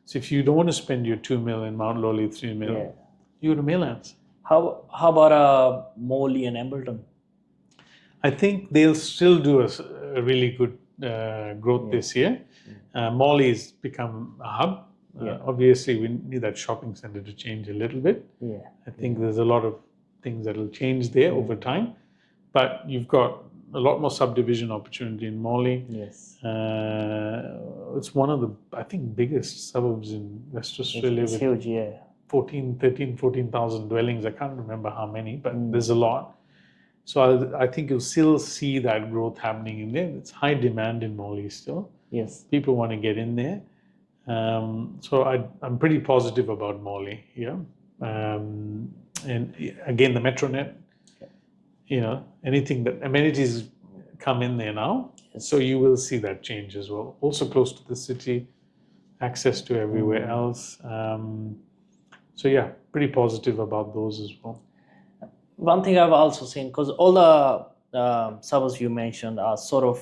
[SPEAKER 1] So if you don't want to spend your 2 mil in Mount Lawley, 3 mil, you go to Maylands.
[SPEAKER 2] How about Morley and Embleton?
[SPEAKER 1] I think they'll still do a really good growth this year. Morley's become a hub. Obviously, we need that shopping center to change a little bit. I think there's a lot of things that will change there over time. But you've got a lot more subdivision opportunity in Morley.
[SPEAKER 2] Yes.
[SPEAKER 1] It's one of the, I think, biggest suburbs in West Australia.
[SPEAKER 2] It's huge, yeah.
[SPEAKER 1] 14,000 dwellings. I can't remember how many, but there's a lot. So I think you'll still see that growth happening in there. It's high demand in Morley still.
[SPEAKER 2] Yes.
[SPEAKER 1] People want to get in there. So I'm pretty positive about Morley here. And again, the Metronet, anything that amenities come in there now. So you will see that change as well. Also close to the city, access to everywhere else. So pretty positive about those as well.
[SPEAKER 2] One thing I've also seen, because all the suburbs you mentioned are sort of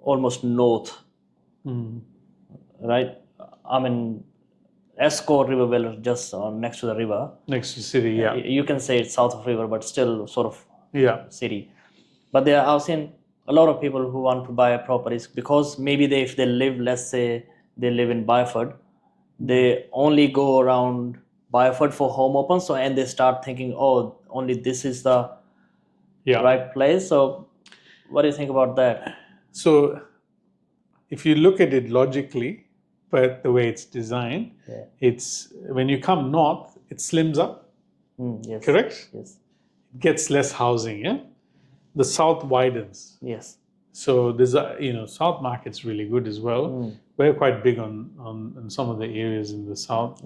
[SPEAKER 2] almost north, right? I mean, Escort River Valley just next to the river.
[SPEAKER 1] Next to the city, yeah.
[SPEAKER 2] You can say it's south of river, but still sort of city. But I've seen a lot of people who want to buy properties because maybe if they live, let's say they live in Byford, they only go around Byford for home open. So and they start thinking, oh, only this is the right place. So what do you think about that?
[SPEAKER 1] So if you look at it logically, but the way it's designed, it's when you come north, it slims up.
[SPEAKER 2] Yes.
[SPEAKER 1] Correct?
[SPEAKER 2] Yes.
[SPEAKER 1] It gets less housing, yeah? The south widens.
[SPEAKER 2] Yes.
[SPEAKER 1] So there's South Market's really good as well. We're quite big on some of the areas in the south.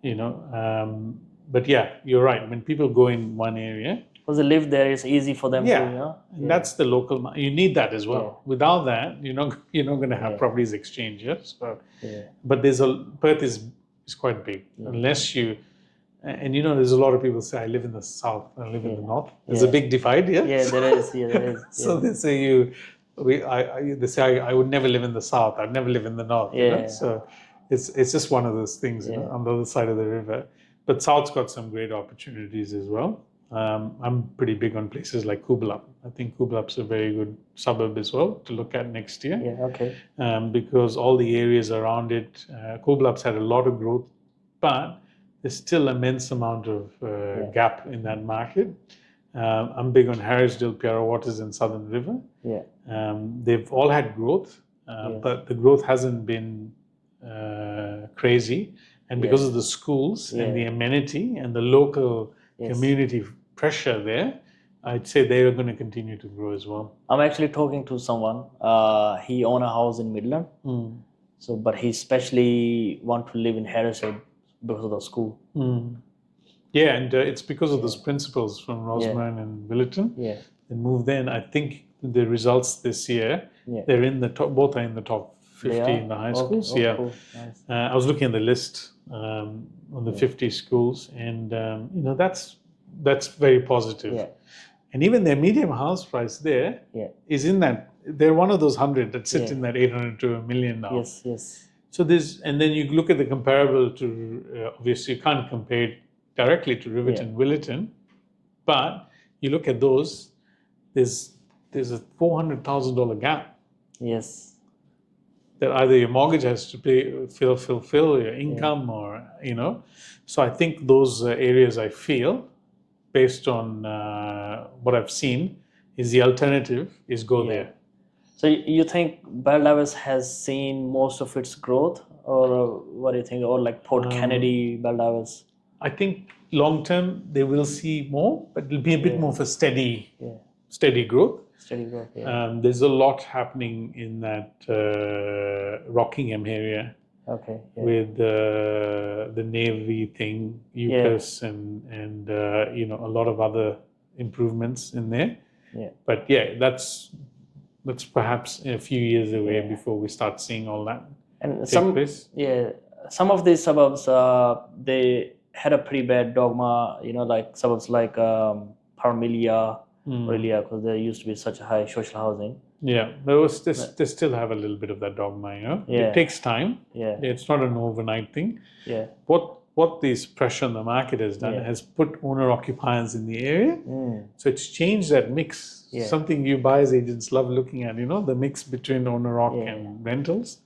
[SPEAKER 1] But yeah, you're right. When people go in one area,
[SPEAKER 2] because they live there, it's easy for them to.
[SPEAKER 1] And that's the local. You need that as well. Without that, you're not going to have properties exchange. So, but Perth is quite big. Unless you. And there's a lot of people say, I live in the south, I live in the north. There's a big divide here.
[SPEAKER 2] Yeah, there is. Yeah, there is.
[SPEAKER 1] So they say they say I would never live in the south. I'd never live in the north. So it's just one of those things on the other side of the river. But south's got some great opportunities as well. I'm pretty big on places like Kublap. I think Kublap's a very good suburb as well to look at next year.
[SPEAKER 2] Yeah, okay.
[SPEAKER 1] Because all the areas around it, Kublap's had a lot of growth, but there's still immense amount of gap in that market. I'm big on Harrisdale, Piara Waters, and Southern River. They've all had growth, but the growth hasn't been crazy. And because of the schools and the amenity and the local community pressure there, I'd say they are going to continue to grow as well.
[SPEAKER 2] I'm actually talking to someone. He owns a house in Midland. So, but he especially want to live in Harrisdale because of the school.
[SPEAKER 1] Yeah, and it's because of those principals from Rosemount and Willetton.
[SPEAKER 2] Yeah,
[SPEAKER 1] they moved in. I think the results this year, they're in the top. Both are in the top 50 in the high schools.
[SPEAKER 2] Cool. Nice.
[SPEAKER 1] I was looking at the list on the 50 schools, and that's very positive.
[SPEAKER 2] Yeah.
[SPEAKER 1] And even their medium house price there is in that. They're one of those 100 that sit in that 800 to $1 million now.
[SPEAKER 2] Yes.
[SPEAKER 1] So and then you look at the comparable to, obviously you can't compare it directly to Riverton, Willetton, but you look at those, there's a $400,000 gap.
[SPEAKER 2] Yes.
[SPEAKER 1] That either your mortgage has to pay, fulfill your income or, So I think those areas I feel, based on what I've seen, is the alternative is go there.
[SPEAKER 2] So you think Baldivis has seen most of its growth, or what do you think, or like Port Kennedy, Baldivis?
[SPEAKER 1] I think long term they will see more, but it'll be a bit more of a steady growth.
[SPEAKER 2] Steady growth.
[SPEAKER 1] There's a lot happening in that Rockingham area.
[SPEAKER 2] Okay.
[SPEAKER 1] With the Navy thing, UCAS, and a lot of other improvements in there. But that's perhaps a few years away before we start seeing all that take place.
[SPEAKER 2] Some of these suburbs they had a pretty bad dogma, like suburbs like Parmelia, Aurelia, because there used to be such a high social housing.
[SPEAKER 1] Yeah, they still have a little bit of that dogma, It takes time. It's not an overnight thing. What this pressure on the market has done has put owner-occupiers in the area. So it's changed that mix. Something you buyers agents love looking at, the mix between owner-occ and rentals.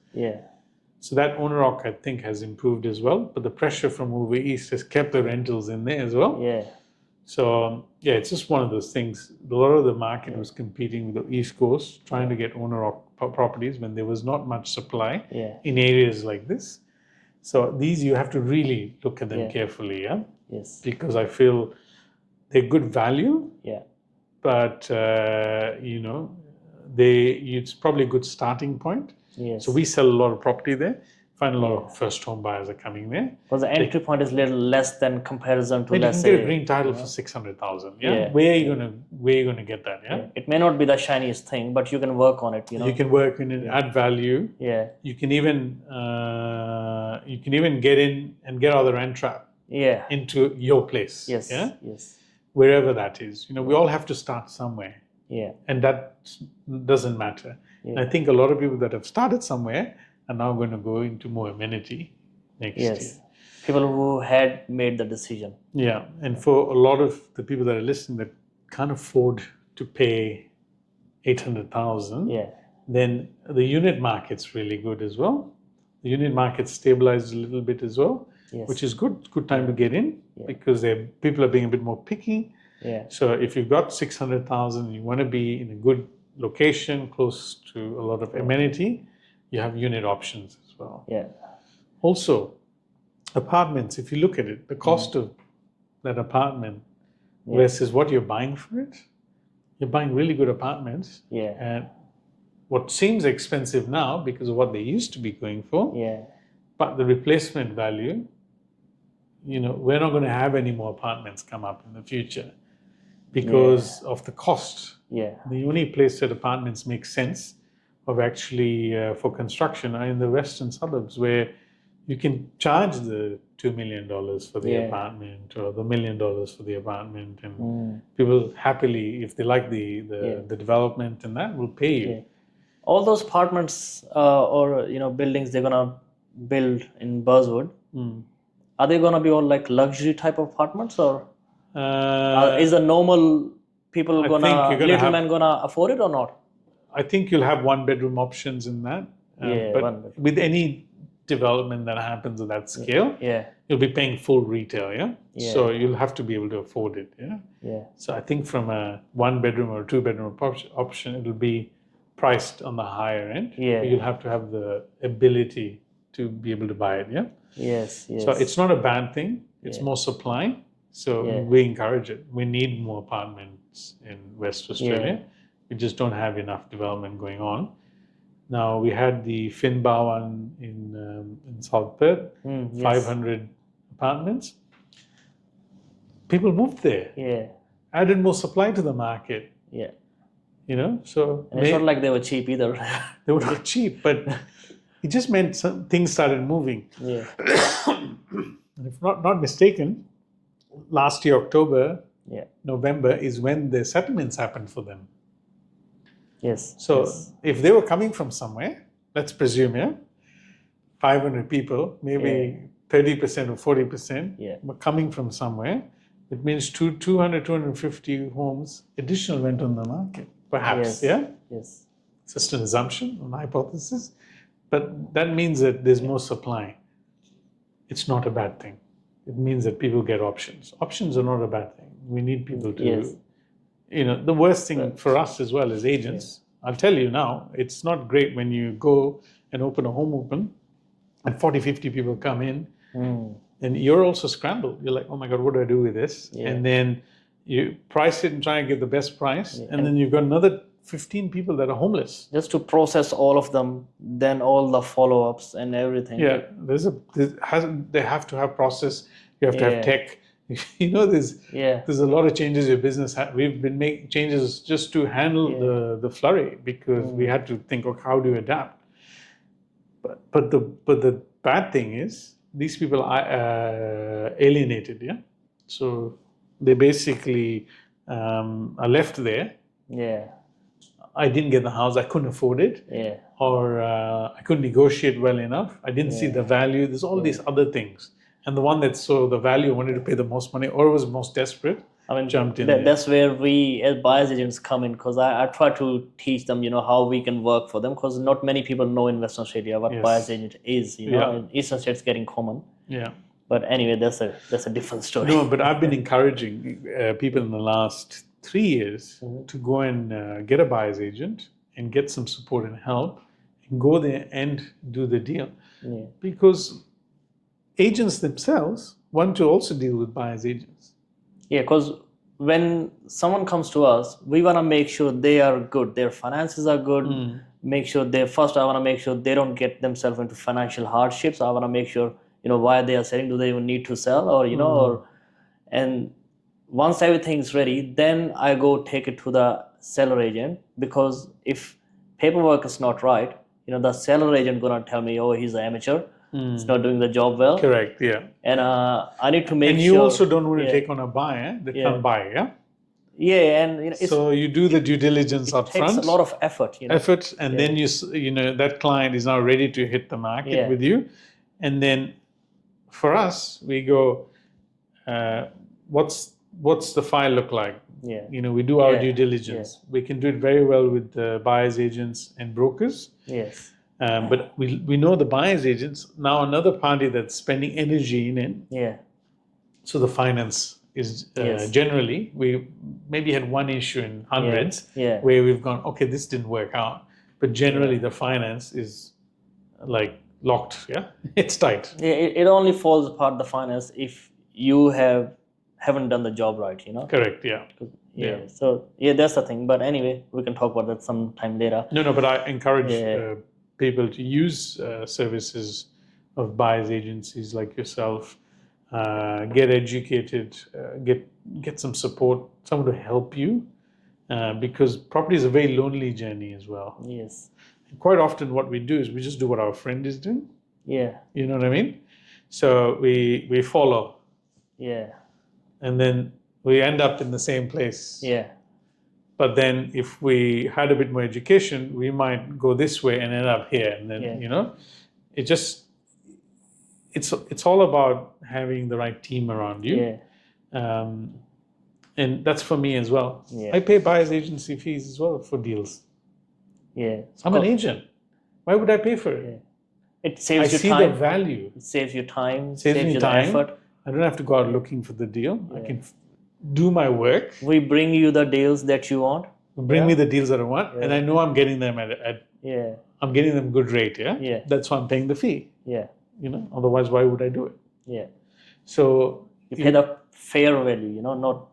[SPEAKER 1] So that owner-occ, I think, has improved as well. But the pressure from over east has kept the rentals in there as well. So, it's just one of those things. A lot of the market was competing with the East Coast, trying to get owner-occ properties when there was not much supply in areas like this. So these you have to really look at them carefully,
[SPEAKER 2] Yes.
[SPEAKER 1] Because I feel they're good value. But, it's probably a good starting point.
[SPEAKER 2] Yes.
[SPEAKER 1] So we sell a lot of property there. Find a lot of first home buyers are coming there.
[SPEAKER 2] Because the entry point is a little less than comparison to, let's say,
[SPEAKER 1] you can get a green title for 600,000. Where are you gonna get that?
[SPEAKER 2] It may not be the shiniest thing, but you can work on it.
[SPEAKER 1] You can work on it, add value. You can even get in and get out of the rent trap. Into your place.
[SPEAKER 2] Yes.
[SPEAKER 1] Wherever that is. We all have to start somewhere.
[SPEAKER 2] Yeah.
[SPEAKER 1] And that doesn't matter.
[SPEAKER 2] Yeah.
[SPEAKER 1] And I think a lot of people that have started somewhere are now going to go into more amenity next year.
[SPEAKER 2] People who had made the decision.
[SPEAKER 1] Yeah. And for a lot of the people that are listening that can't afford to pay 800,000, then the unit market's really good as well. The unit market stabilized a little bit as well, which is good. Good time to get in because people are being a bit more picky. So if you've got 600,000, you want to be in a good location, close to a lot of amenity, you have unit options as well. Also, apartments, if you look at it, the cost of that apartment versus what you're buying for it, you're buying really good apartments. And what seems expensive now because of what they used to be going for, but the replacement value, we're not going to have any more apartments come up in the future because of the cost. The only place that apartments make sense of actually for construction are in the western suburbs where you can charge the $2 million for the apartment or the $1 million for the apartment, and people happily, if they like the development and that, will pay you.
[SPEAKER 2] All those apartments or buildings they're gonna build in Buzzwood, are they gonna be all like luxury type of apartments, or is the normal people gonna afford it or not?
[SPEAKER 1] I think you'll have one-bedroom options in that. But with any development that happens at that scale, you'll be paying full retail, so you'll have to be able to afford it, So I think from a one-bedroom or two-bedroom option, it'll be priced on the higher end. You'll have to have the ability to be able to buy it, So it's not a bad thing. It's more supply. So we encourage it. We need more apartments in West Australia. We just don't have enough development going on. Now, we had the Finbar one in South Perth, 500 apartments. People moved there. Added more supply to the market. So...
[SPEAKER 2] And it's not like they were cheap either.
[SPEAKER 1] They were not cheap, but it just meant some things started moving. And if not mistaken, last year, October, November, is when the settlements happened for them. So if they were coming from somewhere, let's presume, 500 people, maybe 30% or 40% were coming from somewhere. It means 200, 250 homes additional went on the market, perhaps, It's just an assumption, an hypothesis. But that means that there's more supply. It's not a bad thing. It means that people get options. Options are not a bad thing. We need people to... the worst thing for us as well as agents, I'll tell you now, it's not great when you go and open a home open and 40, 50 people come in and you're also scrambled. You're like, oh my God, what do I do with this? And then you price it and try and get the best price. And then you've got another 15 people that are homeless.
[SPEAKER 2] Just to process all of them, then all the follow-ups and everything.
[SPEAKER 1] They have to have process. You have to have tech. There's a lot of changes your business we've been making changes just to handle the flurry because we had to think of how do you adapt. But the bad thing is these people are alienated, so they basically are left there. I didn't get the house, I couldn't afford it, or I couldn't negotiate well enough, I didn't see the value. There's all these other things. And the one that saw the value, wanted to pay the most money, or was most desperate, jumped in.
[SPEAKER 2] That's where we as buyers agents come in, because I try to teach them, how we can work for them, because not many people know in Western Australia what buyers agent is. In Eastern Australia it's getting common. But anyway, that's a different story.
[SPEAKER 1] No, but I've been encouraging people in the last 3 years to go and get a buyer's agent and get some support and help and go there and do the deal. Because agents themselves want to also deal with buyer's agents.
[SPEAKER 2] Because when someone comes to us, we want to make sure they are good, their finances are good. Make sure I want to make sure they don't get themselves into financial hardships. I want to make sure, why they are selling. Do they even need to sell, or and once everything's ready, then I go take it to the seller agent, because if paperwork is not right, the seller agent gonna tell me, oh, he's an amateur. It's not doing the job well.
[SPEAKER 1] Correct, And
[SPEAKER 2] I need to make sure.
[SPEAKER 1] And you also don't want to take on a buyer that can't buy,
[SPEAKER 2] Yeah, and
[SPEAKER 1] so you do the due diligence up
[SPEAKER 2] takes
[SPEAKER 1] front.
[SPEAKER 2] a lot of effort.
[SPEAKER 1] Effort, and then that client is now ready to hit the market with you, and then for us we go, what's the file look like? We do our due diligence. We can do it very well with the buyers agents and brokers.
[SPEAKER 2] Yes.
[SPEAKER 1] But we know the buyers agents now, another party that's spending energy in it.
[SPEAKER 2] Yeah.
[SPEAKER 1] So the finance is generally, we maybe had one issue in hundreds where we've gone, okay, this didn't work out, but generally the finance is like locked. It's tight.
[SPEAKER 2] It only falls apart, the finance, if you haven't done the job right.
[SPEAKER 1] Correct.
[SPEAKER 2] So that's the thing. But anyway, we can talk about that sometime later.
[SPEAKER 1] No, but I encourage people to use services of buyers agencies like yourself. Get educated, get some support, someone to help you, because property is a very lonely journey as well.
[SPEAKER 2] Yes.
[SPEAKER 1] And quite often what we do is we just do what our friend is doing.
[SPEAKER 2] Yeah.
[SPEAKER 1] You know what I mean? So we follow.
[SPEAKER 2] Yeah.
[SPEAKER 1] And then we end up in the same place.
[SPEAKER 2] Yeah.
[SPEAKER 1] But then if we had a bit more education, we might go this way and end up here. And then, it's all about having the right team around you. And that's for me as well. I pay buyer's agency fees as well for deals. I'm an agent. Why would I pay for it?
[SPEAKER 2] It saves you
[SPEAKER 1] time. I see the value.
[SPEAKER 2] It saves you time.
[SPEAKER 1] Saves me
[SPEAKER 2] you
[SPEAKER 1] time.
[SPEAKER 2] the effort.
[SPEAKER 1] I don't have to go out looking for the deal. I can do my work.
[SPEAKER 2] We bring you the deals that you want.
[SPEAKER 1] Bring me the deals that I want, and I know I'm getting them at I'm getting them good rate. That's why I'm paying the fee. Otherwise, why would I do it? So
[SPEAKER 2] you pay the fair value, not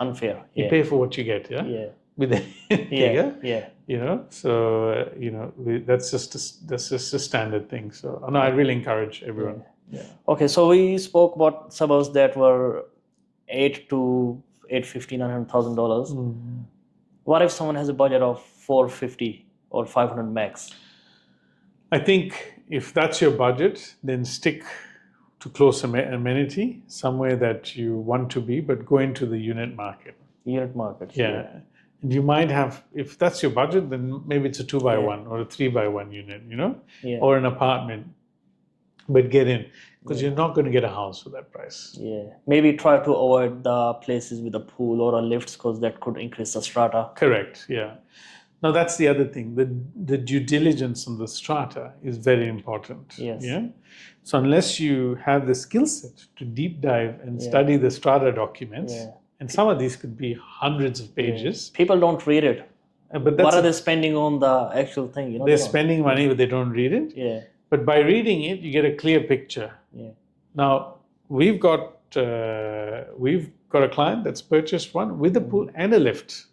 [SPEAKER 2] unfair.
[SPEAKER 1] You pay for what you get. With so that's just a standard thing. So no, I really encourage everyone.
[SPEAKER 2] Okay, so we spoke about suburbs that were $8 to $900,000. What if someone has a budget of $450 or $500 max?
[SPEAKER 1] I think if that's your budget, then stick to close amenity, somewhere that you want to be, but go into the unit market.
[SPEAKER 2] Unit market.
[SPEAKER 1] And you might have, if that's your budget, then maybe it's a 2x1 or a 3x1 unit, or an apartment. But get in, because you're not going to get a house for that price.
[SPEAKER 2] Maybe try to avoid the places with a pool or a lifts, because that could increase the strata.
[SPEAKER 1] Correct. Now that's the other thing. The due diligence on the strata is very important. So unless you have the skill set to deep dive and study the strata documents, and some of these could be hundreds of pages.
[SPEAKER 2] People don't read it.
[SPEAKER 1] But
[SPEAKER 2] what are they spending on the actual thing?
[SPEAKER 1] They're spending money, but they don't read it. But by reading it, you get a clear picture. Now we've got a client that's purchased one with a pool and a lift.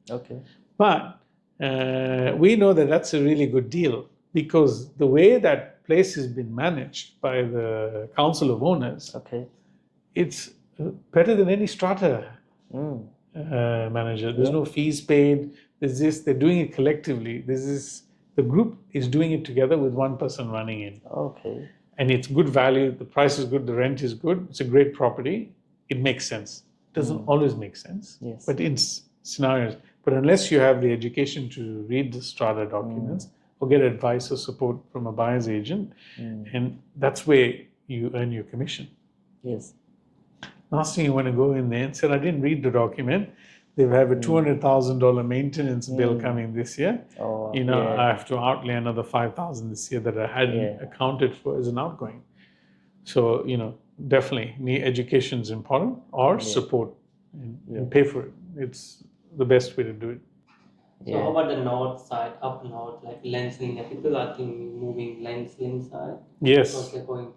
[SPEAKER 2] Okay.
[SPEAKER 1] But we know that that's a really good deal, because the way that place has been managed by the Council of Owners, it's better than any strata manager. There's no fees paid. There's this. They're doing it collectively. The group is doing it together with one person running it. And it's good value. The price is good. The rent is good. It's a great property. It makes sense. It doesn't always make sense, but in scenarios. But unless you have the education to read the strata documents or get advice or support from a buyer's agent, and that's where you earn your commission. Last thing you want to go in there and say, I didn't read the document. They have a $200,000 maintenance bill coming this year. I have to outlay another $5,000 this year that I hadn't accounted for as an outgoing. So, definitely education is important, or support and pay for it. It's the best way to do it.
[SPEAKER 3] So how about the north side, up north, like Lansing? People are thinking moving Lansing side.
[SPEAKER 1] Yes.
[SPEAKER 3] Because they're going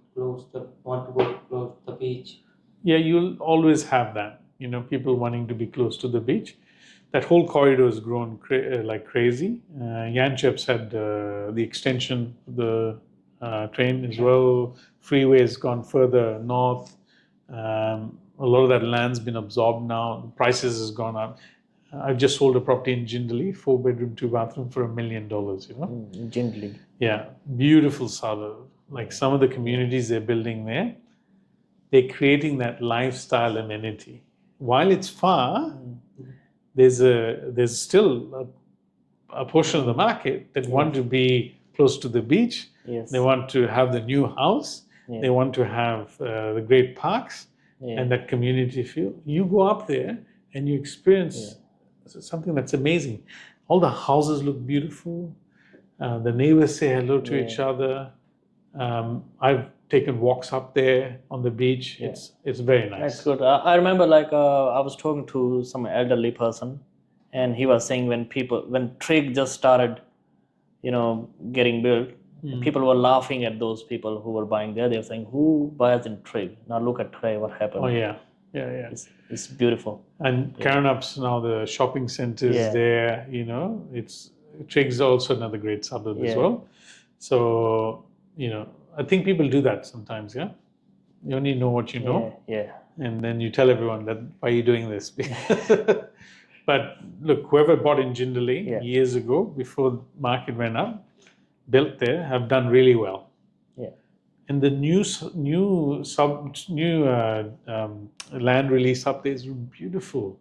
[SPEAKER 3] want to go close to the beach.
[SPEAKER 1] Yeah, you'll always have that. People wanting to be close to the beach. That whole corridor has grown like crazy. Yanchep's had the extension of the train as well. Freeway has gone further north. A lot of that land's been absorbed now. The prices has gone up. I've just sold a property in Jindali, 4-bedroom, 2-bathroom for $1 million.
[SPEAKER 2] Jindali.
[SPEAKER 1] Yeah, beautiful suburb. Like some of the communities they're building there, they're creating that lifestyle amenity. while it's far, there's still a portion of the market that want to be close to the beach.
[SPEAKER 2] Yes.
[SPEAKER 1] They want to have the new house.
[SPEAKER 2] Yeah.
[SPEAKER 1] They want to have the great parks and that community feel. You go up there and you experience something that's amazing. All the houses look beautiful. The neighbors say hello to each other. I've taken walks up there on the beach. It's very nice.
[SPEAKER 2] That's good. I remember like I was talking to some elderly person, and he was saying when Trig just started, getting built, people were laughing at those people who were buying there. They were saying, "Who buys in Trig? Now look at Trig. What happened?"
[SPEAKER 1] Oh yeah.
[SPEAKER 2] It's beautiful.
[SPEAKER 1] And Karnap's now the shopping center is there. Trig's also another great suburb as well. So I think people do that sometimes. Yeah, you only know what you know.
[SPEAKER 2] Yeah.
[SPEAKER 1] And then you tell everyone that why are you doing this? But look, whoever bought in Jindali years ago, before market went up, built there, have done really well.
[SPEAKER 2] Yeah.
[SPEAKER 1] And the new land release up there is beautiful.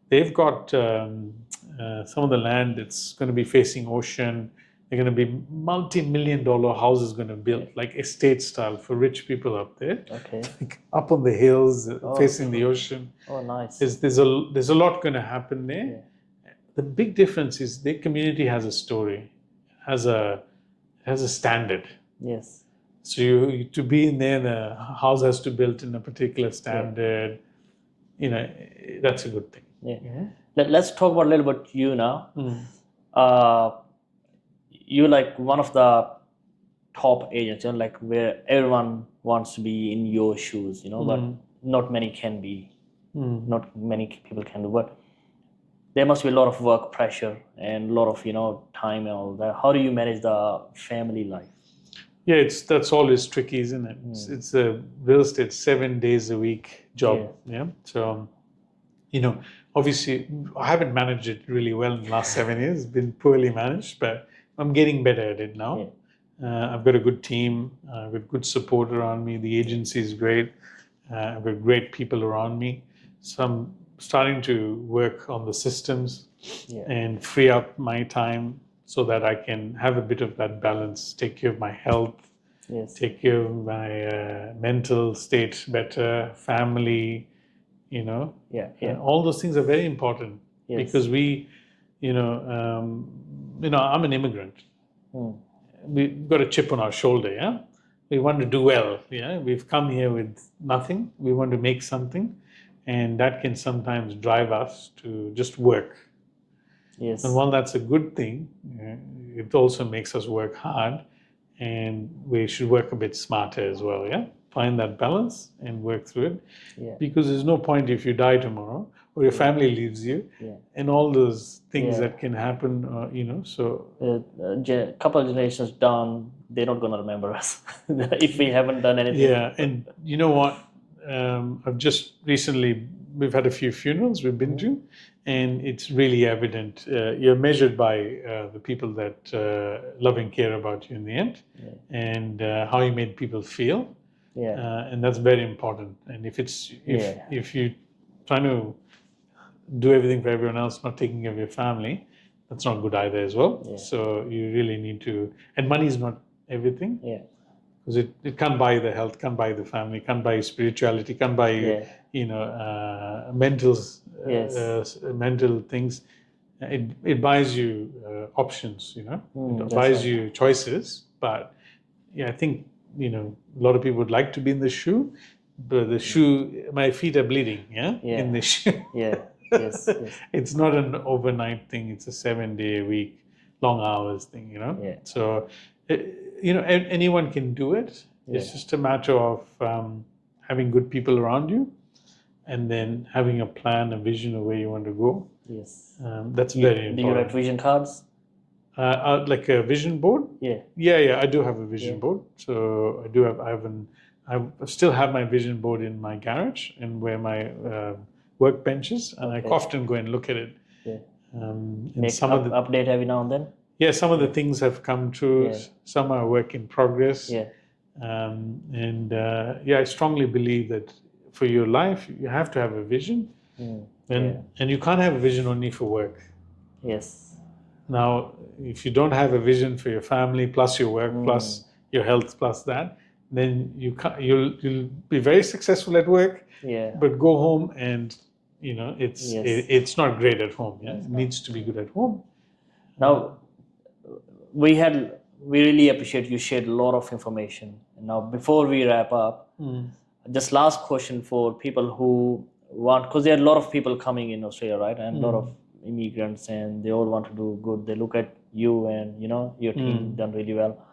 [SPEAKER 1] They've got some of the land that's going to be facing ocean. They're going to be multi-million-dollar houses going to build, like estate style for rich people up there.
[SPEAKER 2] Okay.
[SPEAKER 1] Up on the hills, facing the ocean.
[SPEAKER 2] Oh, nice.
[SPEAKER 1] There's a lot going to happen there. Yeah. The big difference is their community has a story, has a standard.
[SPEAKER 2] Yes.
[SPEAKER 1] So to be in there, the house has to be built in a particular standard. That's a good thing.
[SPEAKER 2] Yeah. Let's talk about a little bit you now. You're like one of the top agents, like where everyone wants to be in your shoes, but not many can be. Not many people can do. But there must be a lot of work pressure and a lot of time and all that. How do you manage the family life?
[SPEAKER 1] Yeah, that's always tricky, isn't it? It's a real estate 7 days a week job. Yeah. So, obviously, I haven't managed it really well in the last 7 years. It's been poorly managed, but I'm getting better at it now. Yeah. I've got a good team. I've got good support around me. The agency is great. I've got great people around me. So I'm starting to work on the systems and free up my time so that I can have a bit of that balance, take care of my health, take care of my mental state better, family, all those things are very important because I'm an immigrant. We've got a chip on our shoulder, yeah? We want to do well, yeah? We've come here with nothing. We want to make something. And that can sometimes drive us to just work.
[SPEAKER 2] Yes.
[SPEAKER 1] And while that's a good thing, it also makes us work hard. And we should work a bit smarter as well, yeah? Find that balance and work through it. Yeah. Because there's no point if you die tomorrow or your family leaves you and all those things that can happen, so...
[SPEAKER 2] A couple of generations down, they're not going to remember us if we haven't done anything.
[SPEAKER 1] Yeah, and you know what? I've just recently, we've had a few funerals we've been to, and it's really evident. You're measured by the people that love and care about you in the end, and how you made people feel. Yeah. And that's very important. And if you're trying to do everything for everyone else, not taking care of your family, that's not good either as well. Yeah. So you really need to, and money is not everything. Yeah. Because it can't buy the health, can't buy the family, can't buy spirituality, can't buy mental things. It buys you options, it buys you choices. But I think a lot of people would like to be in the shoe, but the shoe, my feet are bleeding. In the shoe. Yes. It's not an overnight thing. It's a 7-day a week, long hours thing. So. Anyone can do it. It's just a matter of having good people around you and then having a plan, a vision of where you want to go. Yes. That's very important.
[SPEAKER 2] Do you write vision cards?
[SPEAKER 1] Like a vision board? Yeah, I do have a vision board. So I still have my vision board in my garage and where my workbench is, and I often go and look at it.
[SPEAKER 2] Update every now and then?
[SPEAKER 1] Yeah, some of the things have come true. Some are work in progress. I strongly believe that for your life, you have to have a vision. And you can't have a vision only for work.
[SPEAKER 2] Yes.
[SPEAKER 1] Now, if you don't have a vision for your family, plus your work, plus your health, plus that, then you'll be very successful at work, but go home and it's not great at home. Yeah, it needs to be good at home.
[SPEAKER 2] Now, we really appreciate you shared a lot of information. Now, before we wrap up, just last question for people who want, because there are a lot of people coming in Australia, right, and a lot of immigrants, and they all want to do good. They look at you and your team done really well.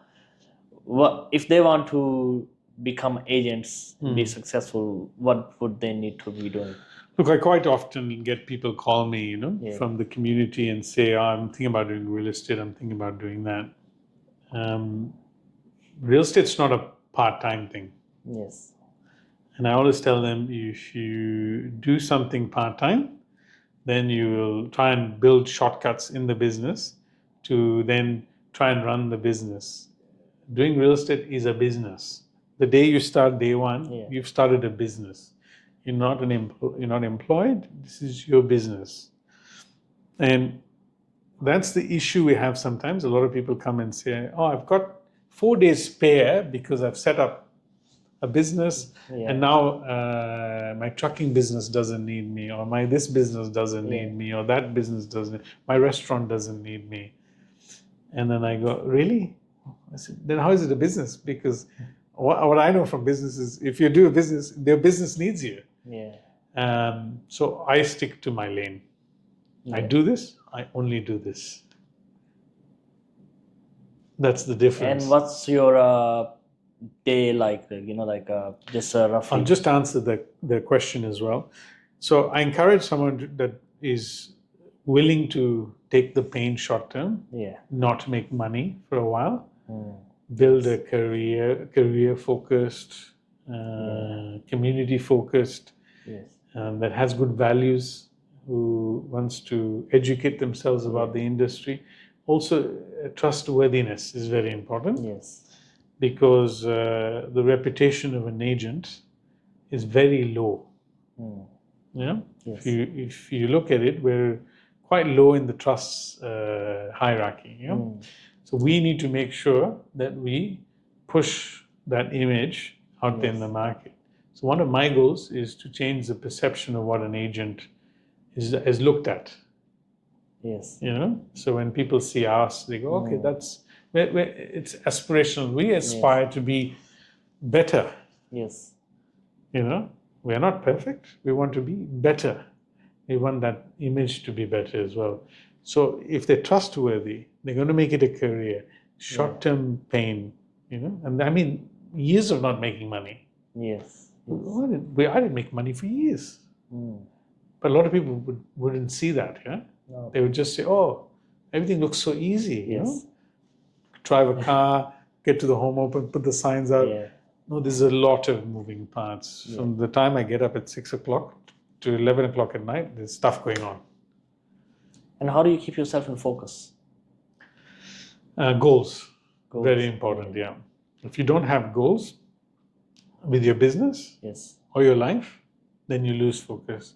[SPEAKER 2] What if they want to become agents, be successful? What would they need to be doing?
[SPEAKER 1] Look, I quite often get people call me, from the community and say, I'm thinking about doing real estate. I'm thinking about doing that. Real estate's not a part-time thing.
[SPEAKER 2] Yes.
[SPEAKER 1] And I always tell them, if you do something part-time, then you will try and build shortcuts in the business to then try and run the business. Doing real estate is a business. The day you start day one, you've started a business. You're not employed. This is your business. And that's the issue we have sometimes. A lot of people come and say, I've got 4 days spare because I've set up a business and now my trucking business doesn't need me, or this business doesn't need me, or that business doesn't, my restaurant doesn't need me. And then I go, really? I said, then how is it a business? Because what I know from business is, if you do a business, their business needs you. So I stick to my lane. I do this, I only do this. That's the difference.
[SPEAKER 2] And what's your day like? Just roughly.
[SPEAKER 1] I'll just answer the question as well. So I encourage someone that is willing to take the pain short term, not make money for a while, build a career focused, community focused, that has good values, who wants to educate themselves about the industry. Also, trustworthiness is very important. Because the reputation of an agent is very low. If you look at it, we're quite low in the trust hierarchy. So we need to make sure that we push that image out there in the market. So one of my goals is to change the perception of what an agent is looked at. So when people see us, they go, okay, it's aspirational. We aspire to be better. We are not perfect. We want to be better. We want that image to be better as well. So if they're trustworthy, they're going to make it a career. Short-term pain, and I mean, years of not making money. I didn't make money for years. But a lot of people wouldn't see that. No. They would just say, everything looks so easy. Drive a car, get to the home open, put the signs out. No, there's a lot of moving parts. From the time I get up at 6 o'clock to 11 o'clock at night, there's stuff going on.
[SPEAKER 2] And how do you keep yourself in focus?
[SPEAKER 1] Goals. Very important, If you don't have goals with your business or your life, then you lose focus.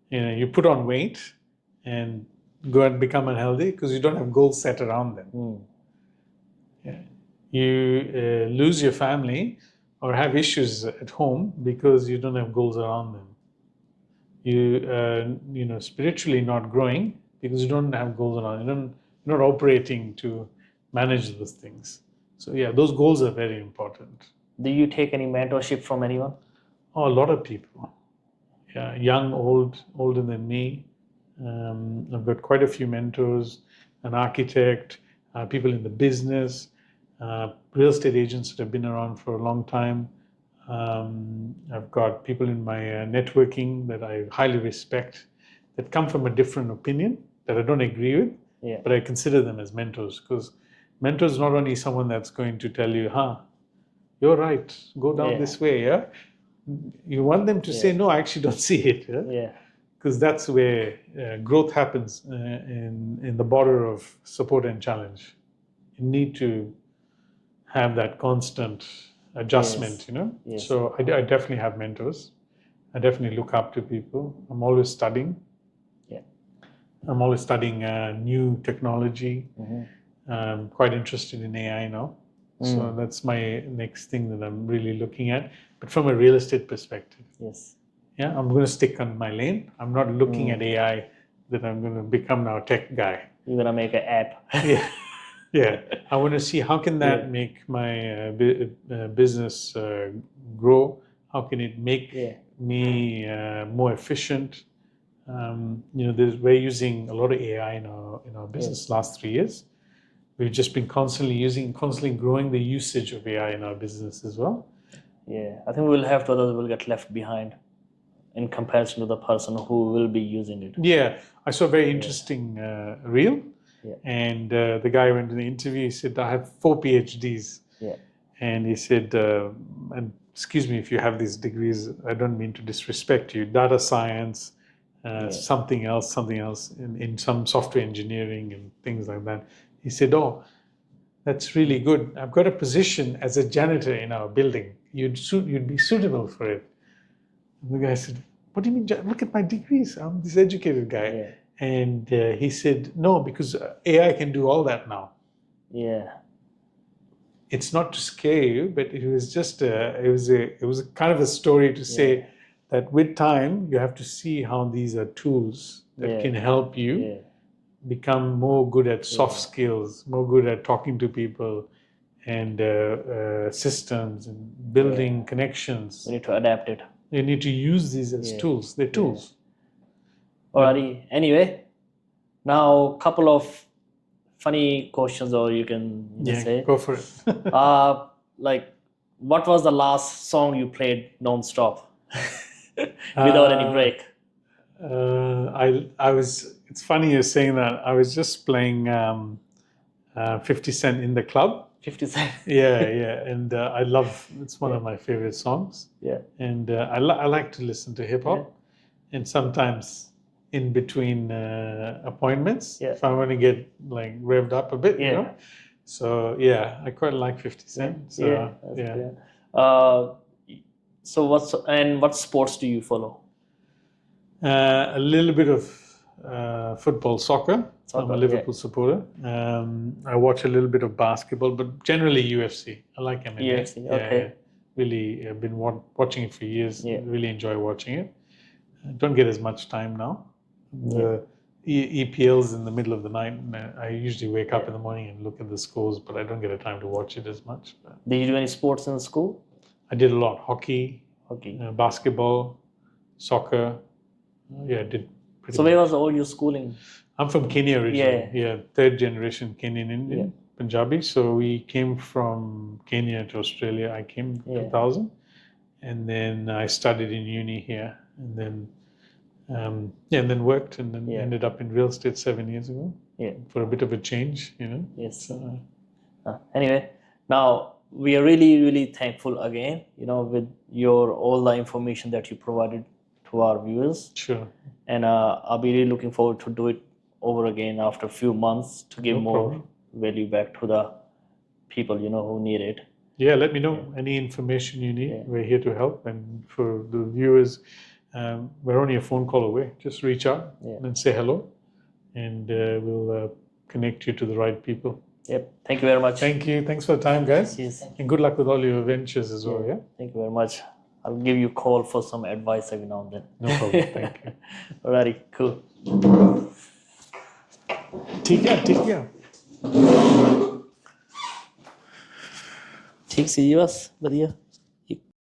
[SPEAKER 1] You put on weight and go and become unhealthy because you don't have goals set around them. You lose your family or have issues at home because you don't have goals around them. You spiritually not growing because you don't have goals around. You're not operating to manage those things. So those goals are very important.
[SPEAKER 2] Do you take any mentorship from anyone?
[SPEAKER 1] A lot of people. Young, old, older than me. I've got quite a few mentors, an architect, people in the business, real estate agents that have been around for a long time. I've got people in my networking that I highly respect, that come from a different opinion, that I don't agree with, but I consider them as mentors, because mentors is not only someone that's going to tell you, you're right, go down this way, You want them to say, no, I actually don't see it. Because that's where growth happens in the border of support and challenge. You need to have that constant adjustment, So I definitely have mentors. I definitely look up to people. I'm always studying.
[SPEAKER 2] Yeah.
[SPEAKER 1] I'm always studying new technology. I'm quite interested in AI now. So that's my next thing that I'm really looking at. But from a real estate perspective.
[SPEAKER 2] Yes.
[SPEAKER 1] Yeah, I'm going to stick on my lane. I'm not looking at AI that I'm going to become now a tech guy.
[SPEAKER 2] You're going to make an app.
[SPEAKER 1] Yeah. Yeah. I want to see how can that make my business grow? How can it make me more efficient? We're using a lot of AI in our business last 3 years. We've just been constantly growing the usage of AI in our business as well.
[SPEAKER 2] Yeah, I think we'll have to others will get left behind in comparison to the person who will be using it.
[SPEAKER 1] Yeah, I saw a very interesting reel, and the guy went to the interview. He said, "I have 4 PhDs," and he said, "And excuse me if you have these degrees. I don't mean to disrespect you. Data science, something else in some software engineering and things like that." He said, "Oh, that's really good. I've got a position as a janitor in our building. You'd be suitable for it." And the guy said, "What do you mean? Look at my degrees. I'm this educated guy."
[SPEAKER 2] Yeah.
[SPEAKER 1] And he said, "No, because AI can do all that now."
[SPEAKER 2] Yeah.
[SPEAKER 1] It's not to scare you, but it was just it was a kind of a story to say that with time you have to see how these are tools that can help you become more good at soft skills, more good at talking to people, and systems and building connections.
[SPEAKER 2] We need to adapt it.
[SPEAKER 1] You need to use these as tools. They're tools.
[SPEAKER 2] Alrighty. Anyway, now a couple of funny questions, or you can just say.
[SPEAKER 1] Go for it.
[SPEAKER 2] Like, what was the last song you played non-stop without any break?
[SPEAKER 1] I was. It's funny you're saying that. I was just playing 50 Cent in the Club.
[SPEAKER 2] 50 Cent.
[SPEAKER 1] Yeah, and I love. It's one of my favorite songs.
[SPEAKER 2] Yeah.
[SPEAKER 1] And I like to listen to hip hop, and sometimes in between appointments, if I want to get like revved up a bit, you know. So I quite like 50 Cent. So,
[SPEAKER 2] so what sports do you follow?
[SPEAKER 1] A little bit of football, soccer. I'm a Liverpool supporter. I watch a little bit of basketball, but generally UFC. I like MMA.
[SPEAKER 2] UFC, okay.
[SPEAKER 1] Really, I've been watching it for years. Really enjoy watching it. Don't get as much time now. The EPL's in the middle of the night. And I usually wake up in the morning and look at the scores, but I don't get a time to watch it as much.
[SPEAKER 2] Did you do any sports in school?
[SPEAKER 1] I did a lot. Hockey, basketball, soccer. I did.
[SPEAKER 2] So where was all your schooling?
[SPEAKER 1] I'm from Kenya originally. Third generation Kenyan Indian, Punjabi. So we came from Kenya to Australia. I came in 2000, and then I studied in uni here, and then and then worked, and then ended up in real estate 7 years ago. For a bit of a change, you know.
[SPEAKER 2] Yes. Anyway, now we are really, really thankful again, you know, with your all the information that you provided to our viewers.
[SPEAKER 1] Sure.
[SPEAKER 2] And I'll be really looking forward to do it over again after a few months to give more value back to the people, you know, who need it.
[SPEAKER 1] Yeah, let me know any information you need. We're here to help. And for the viewers, we're only a phone call away. Just reach out and say hello, and we'll connect you to the right people.
[SPEAKER 2] Yep. Thank you very much.
[SPEAKER 1] Thank you. Thanks for the time, guys.
[SPEAKER 2] Yes.
[SPEAKER 1] And good luck with all your ventures as well. Yeah.
[SPEAKER 2] Thank you very much. I'll give you a call for some advice every now and then.
[SPEAKER 1] No problem. Thank you.
[SPEAKER 2] Alrighty. Cool.
[SPEAKER 1] ठीक है
[SPEAKER 2] ठीक सी जी बस बढ़िया